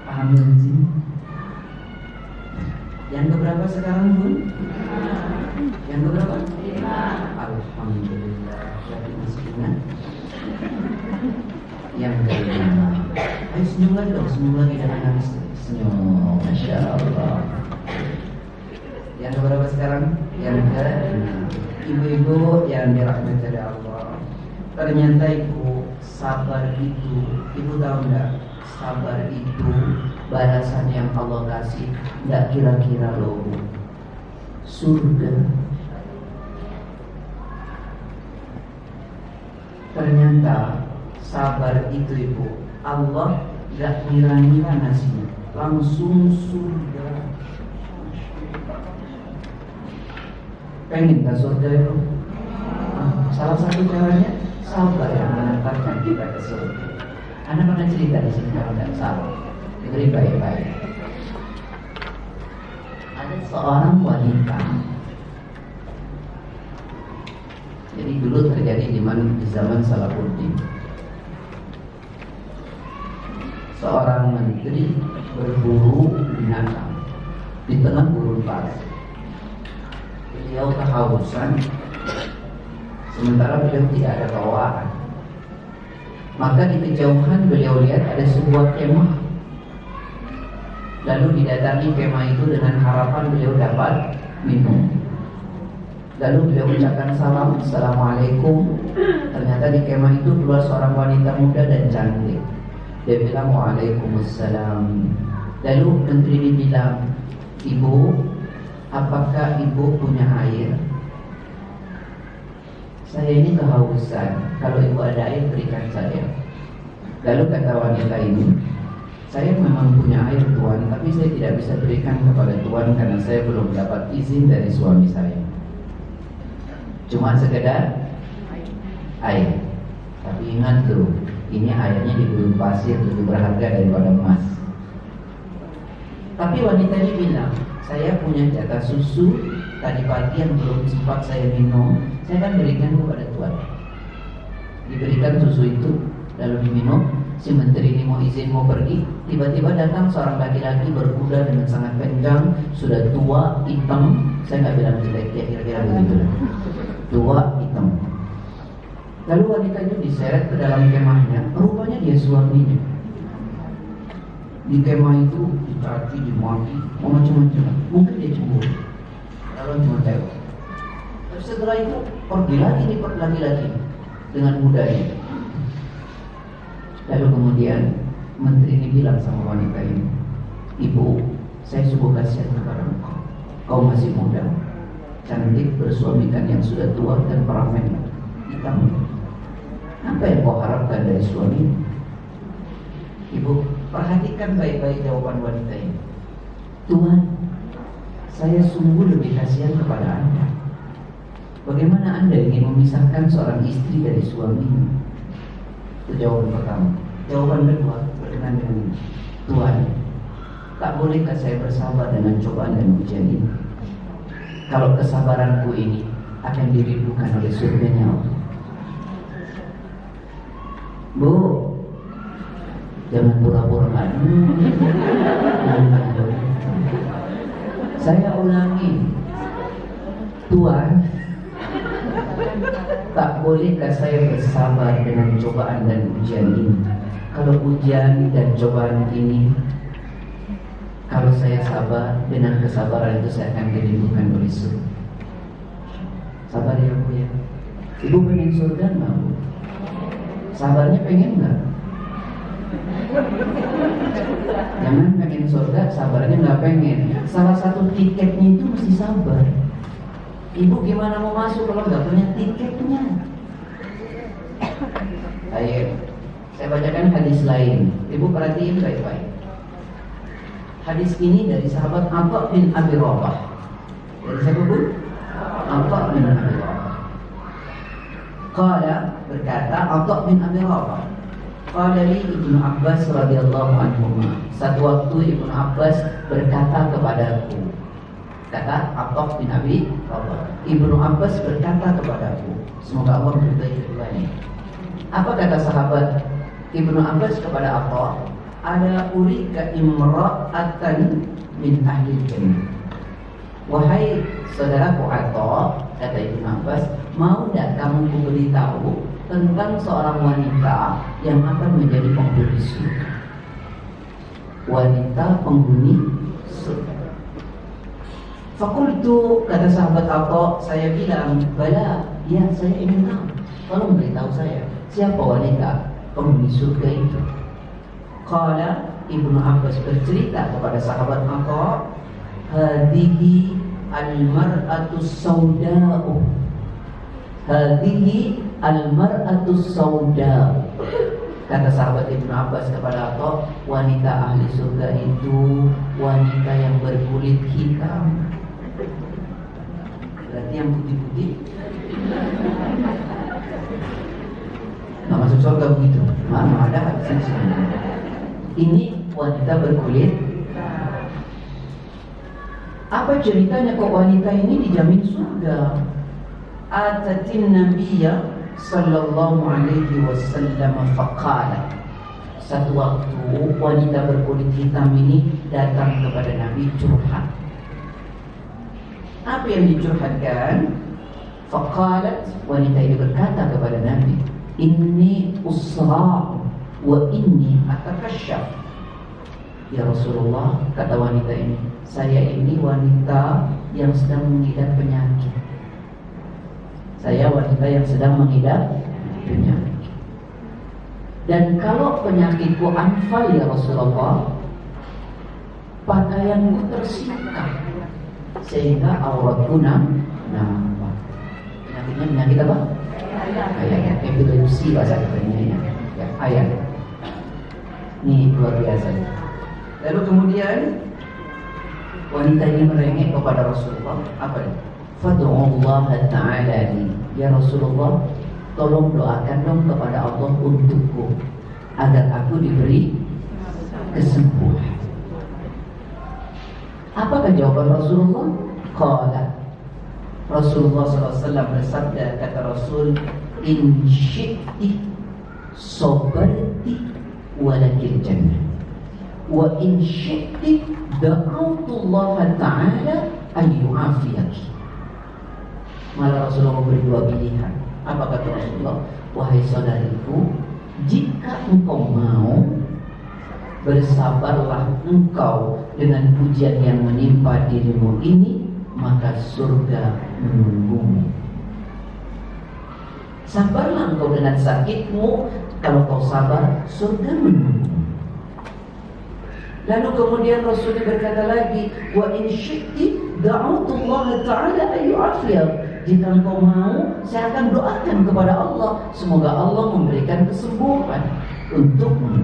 Paham sih? Yang keberapa sekarang, Bun? Yang keberapa? 5. Alhamdulillah. Jadi masih ingat. Yang kelima. Ayo senyum lagi dong, senyum lagi dengan nangis. Senyum, Masya Allah. Yang keberapa sekarang? Yang kelima. Ibu-ibu yang dirahmati oleh Allah. Ternyata ibu, sabar itu, ibu tahu enggak? Sabar itu balasan yang Allah kasih. Enggak kira-kira loh, surga. Ternyata sabar itu ibu, Allah gak ngira-ngira nasinya, langsung surga. Pengen ke surga itu? Salah satu caranya sabar yang mengantarkan kita ke surga. Anda pernah cerita di sini kalau tidak salah. Dengerin baik-baik. Ada seorang wanita. Jadi dulu terjadi di zaman Salahuddin. Seorang menteri berburu binatang di tengah gurun pasir. Beliau kehausan, sementara beliau tidak ada bawaan. Maka di kejauhan beliau lihat ada sebuah kemah. Lalu didatangi kemah itu dengan harapan beliau dapat minum. Lalu beliau ucapkan salam, Assalamualaikum. Ternyata di kemah itu keluar seorang wanita muda dan cantik. Dia bilang Waalaikumsalam. Lalu menteri ini bilang, Ibu, apakah ibu punya air? Saya ini kehausan. Kalau ibu ada air berikan saya. Lalu kata wanita ini, saya memang punya air Tuan, tapi saya tidak bisa berikan kepada Tuan karena saya belum dapat izin dari suami saya. Cuma sekedar air. Tapi ingat tuh, ini airnya di gurun pasir, lebih berharga daripada emas. Tapi wanita ini bilang, saya punya jatah susu tadi pagi yang belum sempat saya minum, saya akan berikan kepada Tuan. Diberikan susu itu, lalu diminum. Si menteri ini mau izin mau pergi, tiba-tiba datang seorang laki-laki berkuda dengan sangat kencang, sudah tua, hitam. Saya nggak bilang jelek, ya kira-kira begitu. Tua, hitam. Lalu wanita itu diseret ke dalam kemahnya. Rupanya dia suaminya. Di kemah itu dicaci, dimaki, macam-macam. Mungkin dia cemburu. Lalu cuma tewak. Terus setelah itu pergi lagi nih laki-laki dengan mudanya. Lalu kemudian menteri ini bilang sama wanita ini, Ibu, saya sungguh kasihan kepada engkau. Kau masih muda, cantik, bersuamikan yang sudah tua dan peramen hitam. Apa yang kau harapkan dari suami? Ibu, perhatikan baik-baik jawaban wanita ini. Tuhan, saya sungguh lebih kasihan kepada Anda. Bagaimana Anda ingin memisahkan seorang istri dari suaminya? Itu jawaban pertama. Jawaban kedua berkenaan dengan ini. Tuhan, tak bolehkah saya bersabar dengan cobaan dan ujian ini? Kalau kesabaranku ini akan dirindukan oleh surganya Allah. Bu, jangan pura-pura Saya ulangi, Tuhan, tak bolehkah saya bersabar dengan cobaan dan ujian ini? Kalau ujian dan cobaan ini Kalau saya sabar, dengan kesabaran itu saya akan dilindungi oleh surga. Sabar ya Bu ya. Ibu pengen surga nggak Bu? Sabarnya pengen nggak? Jangan pengen surga, sabarnya nggak pengen. Salah satu tiketnya itu mesti sabar. Ibu gimana mau masuk kalau nggak punya tiketnya? Ayo, saya bacakan hadis lain. Ibu perhatiin baik-baik. Hadis ini dari sahabat Atha bin Abi Rabah. Dari siapa Bu? Atha bin Abi Rabah. Qala, berkata Atha bin Abi Rabah, qala li Ibnu Abbas radhiyallahu anhu. Satu waktu Ibnu Abbas berkata kepadaku. Kata Atha bin Abi Rabah, Ibnu Abbas berkata kepadaku. Semoga Allah meridai keduanya. Apa kata sahabat Ibnu Abbas kepada Atha? Ada urika imra'atan min ahli jannah. Wahai saudaraku Atha, kata Ibnu Abbas, mau tidak kamu kuberitahu tentang seorang wanita yang akan menjadi penghuni surga? Wanita penghuni surga. Fakultu, kata sahabat Atha, saya bilang, bala, ya saya ingin tahu. Tolong beritahu saya, siapa wanita penghuni surga itu? Qala, Ibnu Abbas bercerita kepada sahabat Atha, hadihi al-mar'atu sauda'u. Hadihi al-mar'atu sauda'u. Kata sahabat Ibnu Abbas kepada Atha, wanita ahli surga itu wanita yang berkulit hitam. Berarti yang putih-putih nggak masuk surga begitu. Mana ada hadis ini. Ini wanita berkulit. Apa ceritanya kok wanita ini dijamin surga? Atatin Nabiyya sallallahu alaihi wasallam faqala. Satu waktu wanita berkulit hitam ini datang kepada Nabi curhat. Apa yang dicurhatkan? Faqalat, wanita ini berkata kepada Nabi, inni usra wa inni atakasyaf. Ya Rasulullah, kata wanita ini, saya ini wanita yang sedang mengidap penyakit. Saya wanita yang sedang mengidap penyakit. Dan kalau penyakitku anfal ya Rasulullah, pakaianku tersingkap sehingga auratku nampak. Penyakitnya penyakit apa? Ayat. Epilepsi bahasa katanya ya. Ayat. Ini luar biasa. Lalu kemudian wanita ini merengek kepada Rasulullah. Apa ini? Fad'ullah ta'ala li. Ya Rasulullah, tolong doakan dong kepada Allah untukku agar aku diberi kesembuhan. Apakah jawaban Rasulullah? Qala, Rasulullah SAW bersabda, kata Rasul, in syi'ti sabarti walakil jannah wa in syi'ti da'autullaha ta'ala ayyu'afiyaki. Malah Rasulullah memberi dua pilihan. Apa kata Rasulullah? Wahai saudariku, jika engkau mau, bersabarlah engkau dengan ujian yang menimpa dirimu ini, maka surga menunggumu. Sabarlah engkau dengan sakitmu, kalau kau sabar, surga menunggumu. Lalu kemudian Rasul berkata lagi, wa in syi'ti da'autullaha ta'ala ayyu'afiyak. Jika engkau mau, saya akan doakan kepada Allah, semoga Allah memberikan kesembuhan untukmu.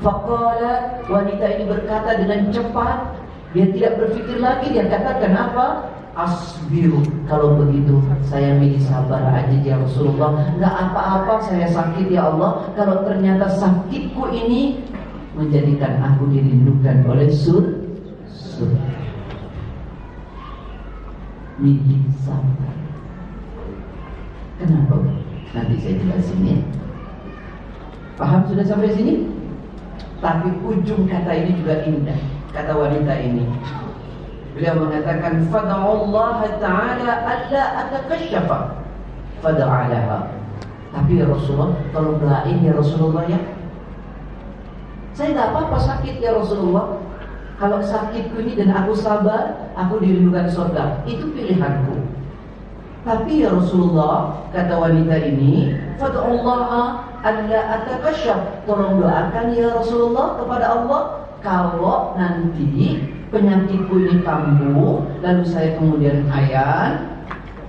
Faqala, wanita ini berkata dengan cepat, dia tidak berpikir lagi, dia katakan apa? Asbiru, kalau begitu saya milih sabar aja ya Rasulullah. Enggak apa-apa saya sakit ya Allah, kalau ternyata sakitku ini menjadikan aku dilindungi oleh surga. Milih sabar. Kenapa? Nanti saya jelasin ya. Paham sudah sampai sini? Tapi ujung kata ini juga indah. Kata wanita ini, beliau mengatakan, fada'ullaha ta'ala alla atakasyafa fada'alaha. Tapi ya Rasulullah, tolong doain ya Rasulullah ya. Saya tidak apa-apa sakit ya Rasulullah, Kalau sakitku ini dan aku sabar, aku dirindukan surga. Itu pilihanku. Tapi ya Rasulullah, kata wanita ini, fad'ullaha alla atakasyaf. Tolong doakan ya Rasulullah kepada Allah, kalau nanti penyakitku ini kambuh, lalu saya kemudian hayan,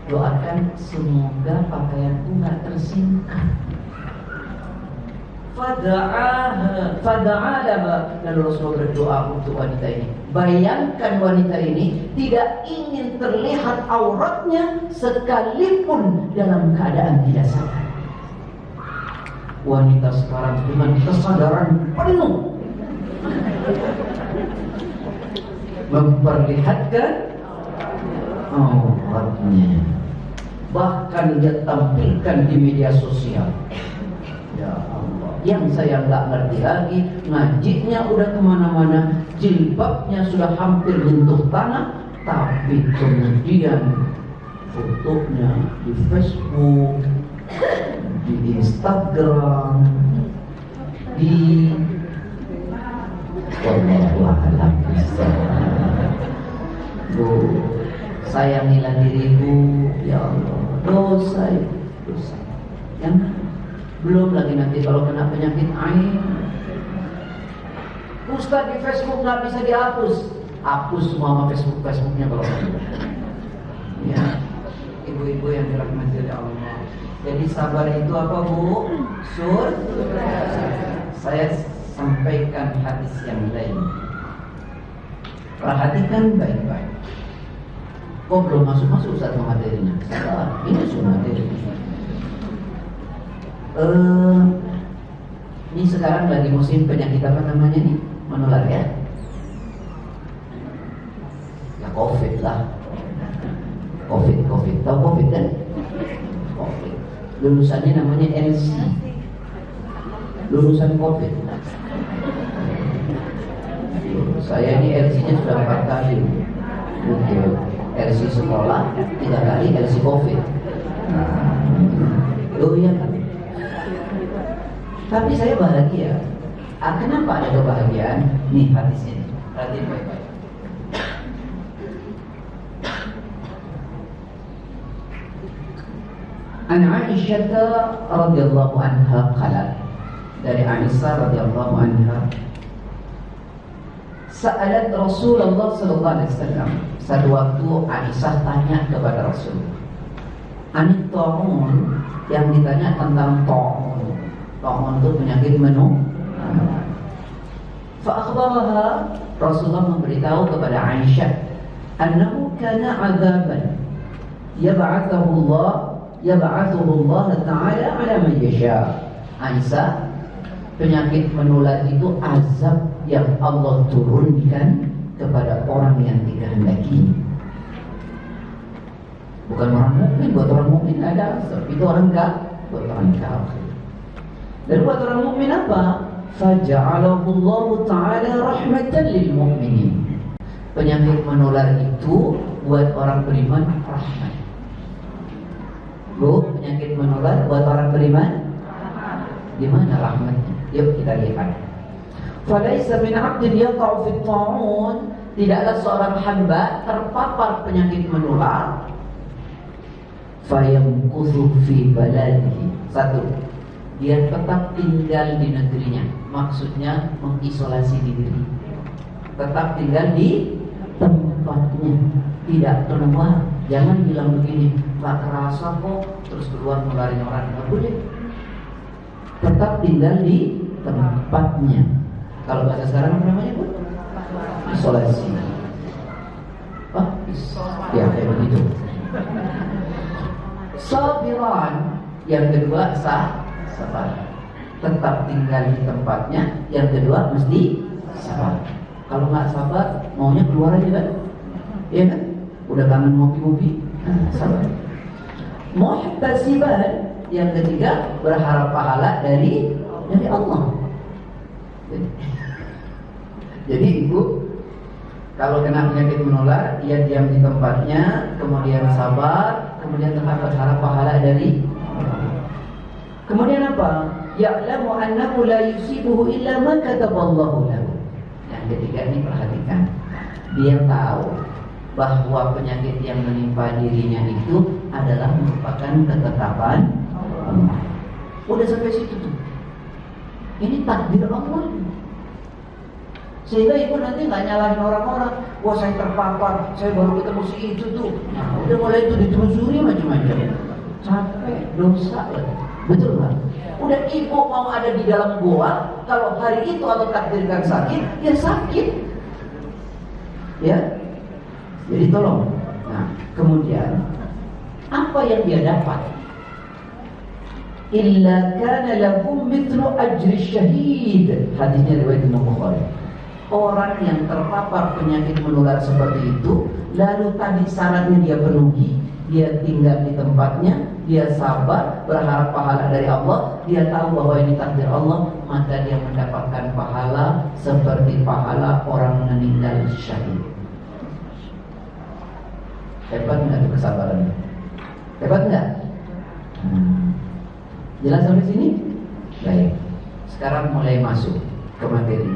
doakan semoga pakaianku nggak tersingkap. Fada'alaha. Lalu Rasulullah berdoa untuk wanita ini. Bayangkan wanita ini tidak ingin terlihat auratnya sekalipun dalam keadaan tidak sadar. Wanita sekarang dengan kesadaran penuh memperlihatkan auratnya, bahkan dia tampilkan di media sosial. Ya Allah, yang saya nggak ngerti lagi, ngajinya udah kemana-mana, jilbabnya sudah hampir menyentuh tanah, tapi kemudian fotonya di Facebook, di Instagram, di Wallahualam. Sayangilah diriku, ya Allah. Dosa. Yang belum lagi nanti kalau kena penyakit ain. Ustaz di Facebook nggak bisa dihapus. Hapus semua Facebooknya kalau ya. Ibu-ibu yang dirahmati oleh Allah. Jadi sabar itu apa, Bu? Saya sampaikan hadis yang lain. Perhatikan baik-baik. Kok belum masuk Ustaz materinya? Salah, ini sudah materi. Ini sekarang lagi musim penyakit apa namanya nih? Menular ya? Ya COVID lah. COVID. Tahu COVID kan? COVID. Lulusannya namanya LC. Lulusan COVID. Saya ini LC-nya sudah 4 kali. Untuk LC sekolah 3 kali, LC COVID. Oh iya kan? Tapi saya bahagia. Kenapa ada kebahagiaan? Nih hadisnya. Perhatiin baik-baik. An Aisyah radhiyallahu anha qalat. Dari Aisyah radhiyallahu anha, sa'alat Rasulullah sallallahu alaihi wasallam. Satu waktu Aisyah tanya kepada Rasul. Anit ta'un, yang ditanya tentang ta'un. Ta'un itu penyakit menular. Fa'akhbaraha, Rasulullah memberitahu kepada Aisyah, annahu kana 'adzaban yab'athuhu Allah Ta'ala 'ala man yasha. Aisyah, penyakit menular itu azab yang Allah turunkan kepada orang yang dikehendaki. Bukan orang mukmin, buat orang mukmin ada azab. Itu orang buat orang kafir. Dan buat orang mukmin apa? Faja'alahu Allah Ta'ala rahmatan lil mu'minin. Penyakit menular itu buat orang beriman rahmat. Bu, penyakit menular buat orang beriman? Di mana rahmatnya? Yuk kita lihat. Falaisa min 'abdin yaqa'u fi ta'un, tidaklah seorang hamba terpapar penyakit menular fayamkuthu fi baladihi. Satu, dia tetap tinggal di negerinya. Maksudnya mengisolasi diri. Tetap tinggal di tempatnya, tidak keluar. Jangan bilang begini, gak kerasa kok, terus keluar nularin orang. Gak boleh. Tetap tinggal di tempatnya. Kalau bahasa sekarang apa namanya, Bu? Isolasi. Ya kayak begitu. Sabiran, yang kedua sabar. Tetap tinggal di tempatnya. Yang kedua mesti sabar. Kalau nggak sabar, maunya keluar aja kan? Iya kan? Udah kangen ngopi-ngopi, sabar. Muhtasiban, yang ketiga berharap pahala dari Allah. Jadi ibu, kalau kena penyakit menular, ia diam di tempatnya, kemudian sabar, kemudian tetap berharap pahala dari Allah. Kemudian apa? Ya'lamu annahu la yusibuhu illa ma kataballahu lahu. Yang ketiga ini perhatikan, dia tahu bahwa penyakit yang menimpa dirinya itu adalah merupakan ketetapan Allah. Udah sampai situ tuh. Ini takdir Allah. Sehingga ibu nanti nggak nyalahin orang-orang. Wah saya terpapar, saya baru ketemu si itu tuh. Nah, udah mulai itu ditelusuri macam-macam. Capek, dosa lah. Betul kan? Udah ibu mau ada di dalam goa, kalau hari itu Allah takdirkan sakit, ya sakit. Ya. Jadi tolong. Nah, kemudian apa yang dia dapat? Illa kana lahum mithlu ajri syahid. Hadisnya riwayat Imam Bukhari. Orang yang terpapar penyakit menular seperti itu, lalu tadi syaratnya dia penuhi, dia tinggal di tempatnya, dia sabar, berharap pahala dari Allah, dia tahu bahwa ini takdir Allah, maka dia mendapatkan pahala seperti pahala orang meninggal syahid. Hebat nggak tuh kesabarannya? Hebat nggak? Jelas sampai sini? Baik. Sekarang mulai masuk ke materi.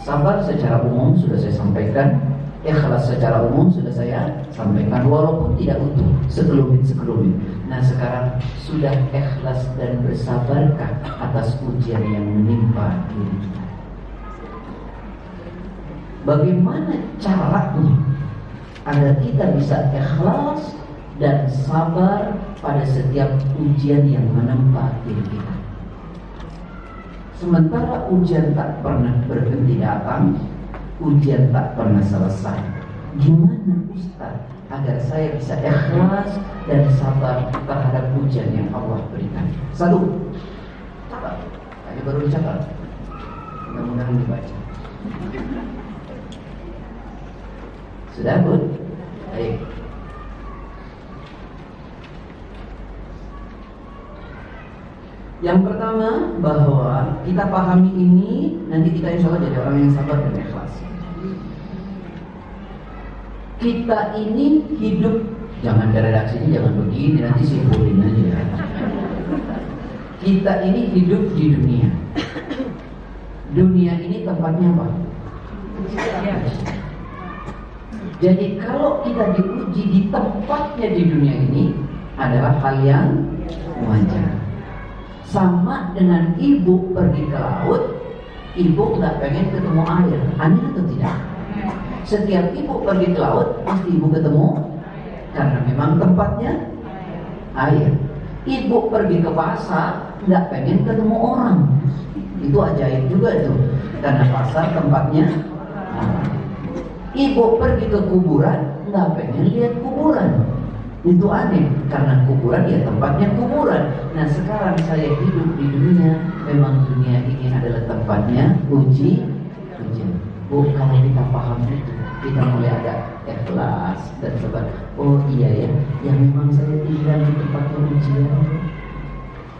Sabar secara umum sudah saya sampaikan, ikhlas secara umum sudah saya sampaikan, walaupun tidak utuh, sekelumit. Nah sekarang sudah ikhlas dan bersabarkah atas ujian yang menimpa diri kita? Bagaimana caranya agar kita bisa ikhlas dan sabar pada setiap ujian yang menimpa diri kita? Sementara ujian tak pernah berhenti datang, ujian tak pernah selesai. Gimana Ustaz agar saya bisa ikhlas dan sabar terhadap ujian yang Allah berikan? Satu, sabar. Tadi baru dicatat. Mudah-mudahan dibaca. Sudah Bun? Baik. Yang pertama, bahwa kita pahami ini, nanti kita insya Allah jadi orang yang sabar dan ikhlas. Kita ini hidup, jangan redaksinya jangan begini, nanti simpulin aja. Kita ini hidup di dunia. Dunia ini tempatnya apa? Jadi kalau kita diuji di tempatnya di dunia ini adalah hal yang wajar. Sama dengan ibu pergi ke laut, ibu nggak pengen ketemu air, aneh atau tidak? Setiap ibu pergi ke laut, pasti ibu ketemu, karena memang tempatnya air. Ibu pergi ke pasar, nggak pengen ketemu orang, itu ajaib juga tuh, karena pasar tempatnya orang. Ibu pergi ke kuburan, nggak pengen lihat kuburan. Itu aneh, karena kuburan ya tempatnya kuburan. Nah sekarang saya hidup di dunia, memang dunia ini adalah tempatnya ujian. Oh kalau kita paham itu, kita mulai ada ikhlas dan sabar. Oh iya ya, yang memang saya tinggal di tempatnya ujian.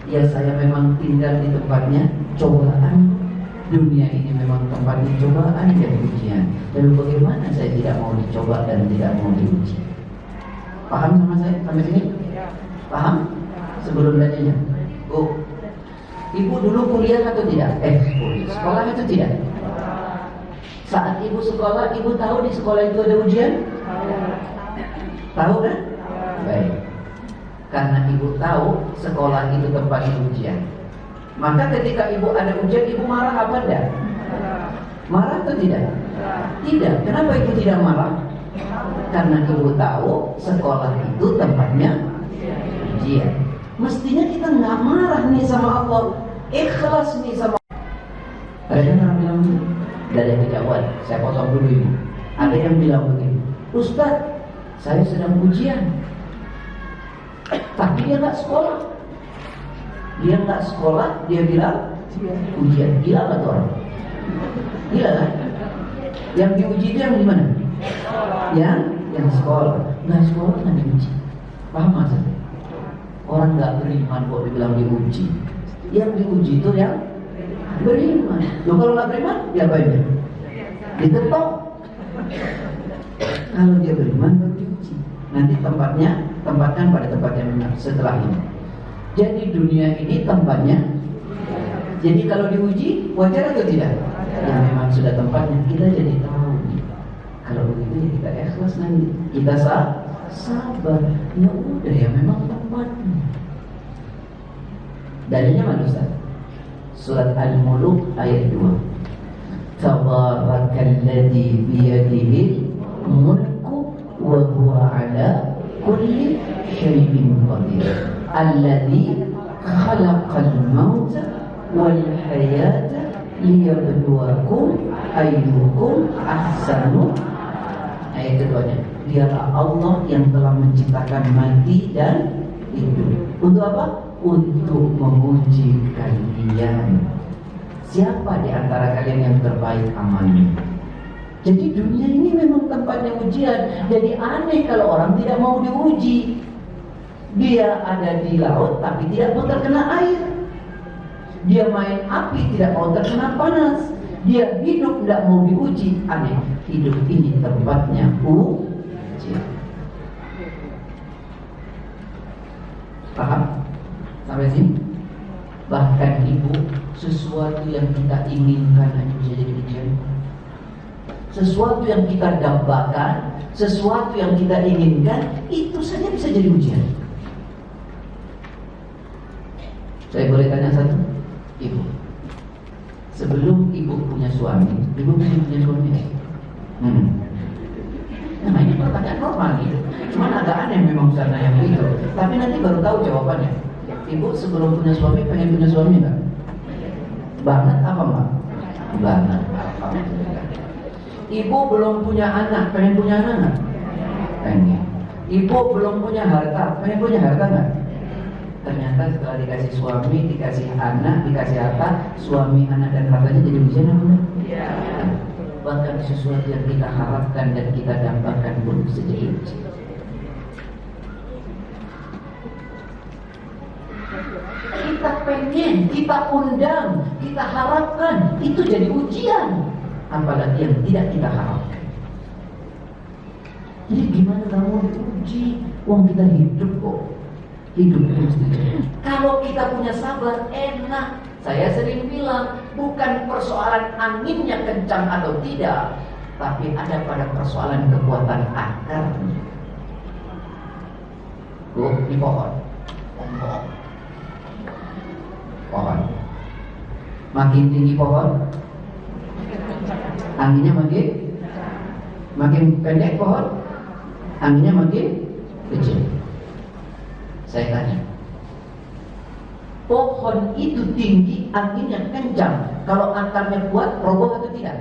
Ya saya memang tinggal di tempatnya cobaan. Dunia ini memang tempatnya cobaan dan ujian. Lalu bagaimana saya tidak mau dicoba dan tidak mau diuji? Paham sama saya sampai sini? Paham? Sebelum belajarnya. Oh, ibu dulu kuliah atau tidak? Kuliah. Sekolah atau tidak? Saat ibu sekolah, ibu tahu di sekolah itu ada ujian? Tahu kan? Baik. Karena ibu tahu sekolah itu tempatnya ujian, maka ketika ibu ada ujian, ibu marah apa enggak? Marah atau tidak? Tidak. Kenapa ibu tidak marah? Karena ibu tahu sekolah itu tempatnya ujian. Mestinya kita nggak marah nih sama Allah, ikhlas nih sama. Ada yang orang bilang begini, dari yang dijawab, saya potong dulu ibu. Ada yang bilang begini, Ustaz, saya sedang ujian, tapi dia nggak sekolah. Dia nggak sekolah, dia bilang ujian. Gila nggak tuh orang? Gila kan? Yang diuji itu yang gimana? Yang sekolah. Nggak sekolah nggak diuji. Paham maksudnya? Orang nggak beriman kok dibilang diuji. Yang diuji itu yang beriman. Loh kalau nggak beriman, diapain dia? Ditetok. Kalau dia beriman baru diuji. Nanti tempatkan pada tempat yang benar setelah ini. Jadi dunia ini tempatnya. Jadi kalau diuji wajar atau tidak? yang memang sudah tempatnya, kita jadi tahu nih. Kalau begitu ya kita ikhlas nanti, kita sabar. Ya udah ya memang tempatnya. Dalilnya mana Ustaz? Surat Al-Muluk ayat 2. Tabarakalladzi biyadihi mulku wa huwa ala kulli syai'in qadir. Alladzi khalaqal mauta wal hayata liyabluwakum ayyukum ahsanu. Ayat keduanya, dialah Allah yang telah menciptakan mati dan hidup. Untuk apa? Untuk menguji kalian. Siapa di antara kalian yang terbaik amalnya? Jadi dunia ini memang tempatnya ujian. Jadi aneh kalau orang tidak mau diuji. Dia ada di laut tapi tidak mau terkena air. Dia main api tidak mau terkena panas. Dia hidup tidak mau diuji. Aneh. Hidup ini tempatnya ujian. Paham? Sampai sini? Bahkan ibu, sesuatu yang kita inginkan hanya bisa jadi ujian. Sesuatu yang kita dambakan, sesuatu yang kita inginkan, itu saja bisa jadi ujian. Saya boleh tanya satu? Ibu, sebelum ibu punya suami, ibu punya suami ya? Nah ini pertanyaan normal gitu. Cuman agak aneh memang karena yang itu. Tapi nanti baru tahu jawabannya. Ibu sebelum punya suami pengen punya suami enggak? Banget apa enggak? Banget. Alhamdulillah. Ibu belum punya anak, pengen punya anak enggak? Pengen. Ibu belum punya harta, pengen punya harta enggak? Ternyata setelah dikasih suami, dikasih anak, dikasih harta, suami, anak dan hartanya jadi ujian apa enggak? Iya. Bahkan sesuatu yang kita harapkan dan kita dambakan pun bisa jadi ujian. Kita pengen, kita undang, kita harapkan, itu jadi ujian. Apalagi yang tidak kita harapkan. Jadi gimana kamu diuji? Wong kita hidup kok. Hidup itu mesti. Kalau kita punya sabar, enak. Saya sering bilang, bukan persoalan anginnya kencang atau tidak, tapi ada pada persoalan kekuatan akarnya. Di pohon. Pohon. Makin tinggi pohon, anginnya makin pendek pohon, anginnya makin kecil. Saya tanya, pohon itu tinggi, anginnya kencang. Kalau akarnya kuat, roboh atau tidak?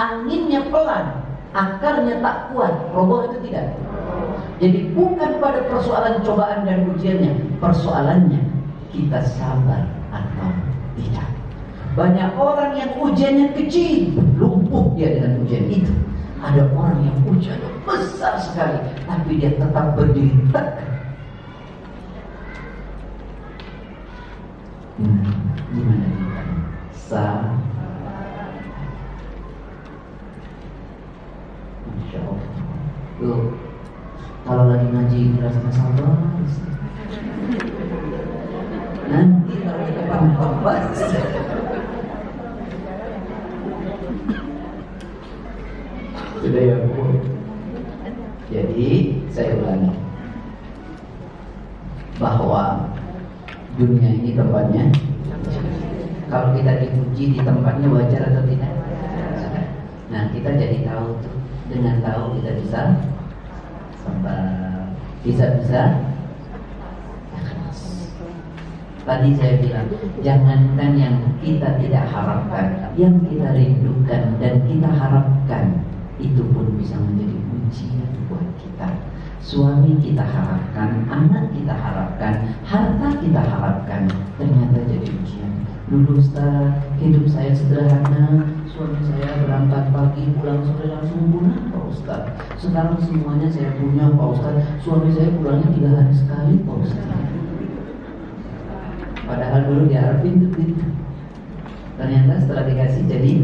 Anginnya pelan, akarnya tak kuat, roboh atau tidak? Jadi bukan pada persoalan cobaan dan ujiannya, persoalannya kita sabar atau tidak. Banyak orang yang ujiannya kecil, lumpuh dia dengan ujian itu. Ada orang yang ujiannya besar sekali, tapi dia tetap berdiri tegak. Gimana kita? Masya Allah. Tuh, kalau lagi ngaji rasanya sabar. Nanti kalau kita paham sudah ya Bu. Jadi saya ulangi bahwa dunia ini tempatnya, kalau kita dipuji di tempatnya wajar atau tidak? Nah kita jadi tahu tuh, dengan tahu kita bisa sabar, bisa ikhlas. Tadi saya bilang, jangankan yang kita tidak harapkan, yang kita rindukan dan kita harapkan, itu pun bisa menjadi ujian buat kita. Suami kita harapkan, anak kita harapkan, harta kita harapkan, ternyata jadi ujian. Dulu Ustaz, hidup saya sederhana, suami saya berangkat pagi, pulang sore langsung pulang Pak Ustaz. Sekarang semuanya saya punya Pak Ustaz, suami saya pulangnya 3 hari sekali Pak Ustaz. Padahal dulu diharapin itu. Ternyata setelah dikasih jadi.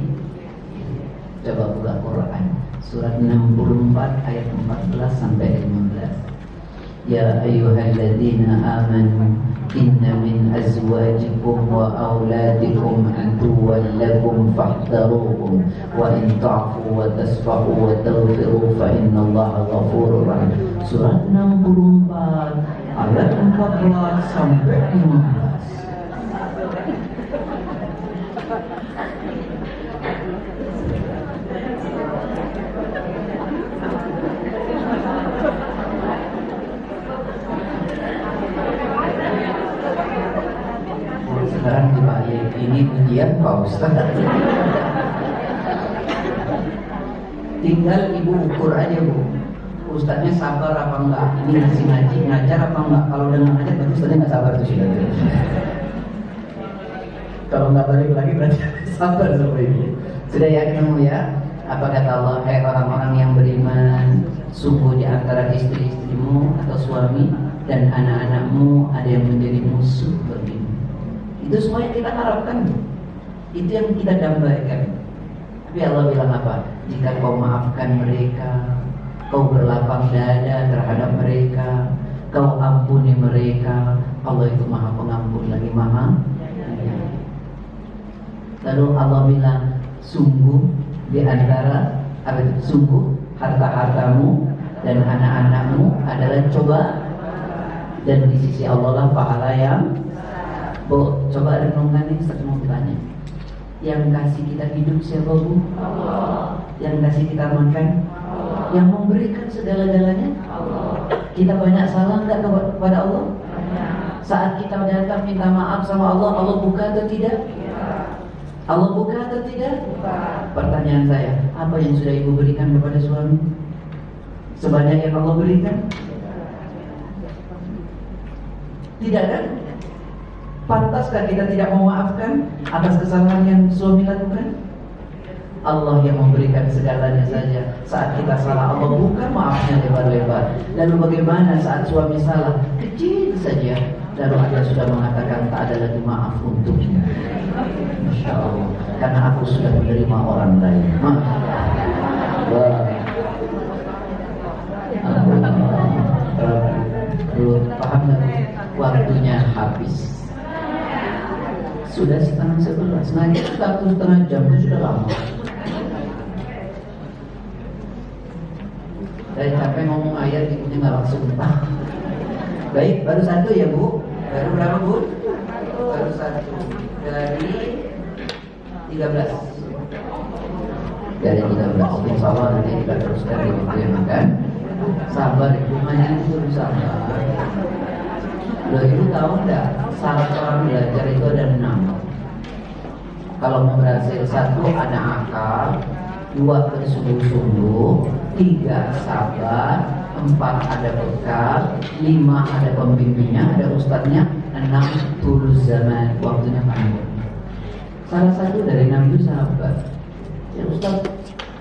Coba buka Quran surat 64 ayat 14 sampai 15. Ya ayyuhalladzina amanu inna min azwajikum wa auladikum aduwwan lakum fahdharuhum wa in ta'fu wa tasfahu wa taghfiru fa innallaha ghafurur rahim. Surat 64 ayat 14 sampai 15. Sekarang dibalik ini ujian Pak Ustaz. Tinggal ibu ukur aja bu, Ustaznya sabar apa enggak, ini ngasih ngaji ngajar apa enggak. Kalau dengar ngajar berarti Ustaznya nggak sabar tuh sudah. Kalau nggak balik lagi berarti sabar seperti ini. Sudah ya ketemu ya. Apa kata Allah? Hai orang-orang yang beriman, sungguh di antara istri-istrimu atau suami dan anak-anakmu ada yang menjadi musuh bagimu. Itu semua yang kita harapkan, itu yang kita dambakan. Tapi Allah bilang apa? Jika kau maafkan mereka, kau berlapang dada terhadap mereka, kau ampuni mereka, Allah itu maha pengampun lagi maha penyayang. Lalu Allah bilang, sungguh di antara sungguh harta-hartamu dan anak-anakmu adalah coba, dan di sisi Allah lah pahala yang coba renungkan ini. Saya mau bertanya, yang kasih kita hidup siapa bu? Allah. Yang kasih kita makan? Allah. Yang memberikan segala-galanya? Allah. Kita banyak salah nggak kepada Allah? Banyak. Saat kita datang minta maaf sama Allah, Allah buka atau tidak? Ya. Allah buka atau tidak? Buka. Pertanyaan saya, apa yang sudah ibu berikan kepada suami? Sebanyak yang Allah berikan? Tidak kan? Pantaskah kita tidak memaafkan atas kesalahan yang suami lakukan? Allah yang memberikan segalanya saja. Saat kita salah, Allah bukan maafnya lebar-lebar. Lalu bagaimana saat suami salah? Kecil saja. Lalu Anda sudah mengatakan tak ada lagi maaf untuknya. Masya Allah. Karena aku sudah menerima orang lain. Paham nggak? Waktunya habis. Sudah 10:30. Nah itu 1,5 jam itu sudah lama. Saya capek ngomong ayat, ibunya nggak langsung. Baik, baru satu ya bu. Baru berapa bu? Baru satu. Dari 13. Dari 13. Insya Allah nanti kita teruskan di waktu yang akan. Sabar ibu, ngaji itu sabar. Loh ibu tahu enggak, syarat orang belajar itu ada 6. Kalau mau berhasil, 1 ada akal, 2 bersungguh-sungguh, 3 sabar, 4 ada bekal, 5 ada pembimbingnya, ada ustadznya, 6 tulus zaman, waktunya panjang. Salah satu dari 6 itu sabar. Ya ustadz,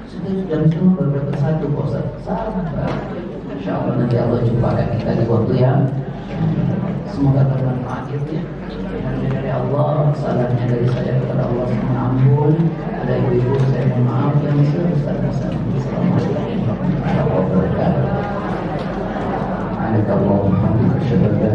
sudah jam setengah baru dapat 1 kok ustadz. Sabar. Insya Allah nanti Allah jumpakan kita di waktu yang semoga bermanfaat ya. Dari Allah, salahnya dari saya kepada Allah mohon ampun. Ada ibu-ibu saya mohon maaf yang sebesar-besarnya. Assalamualaikum warahmatullahi wabarakatuh. Anakallahu hamdika syadada.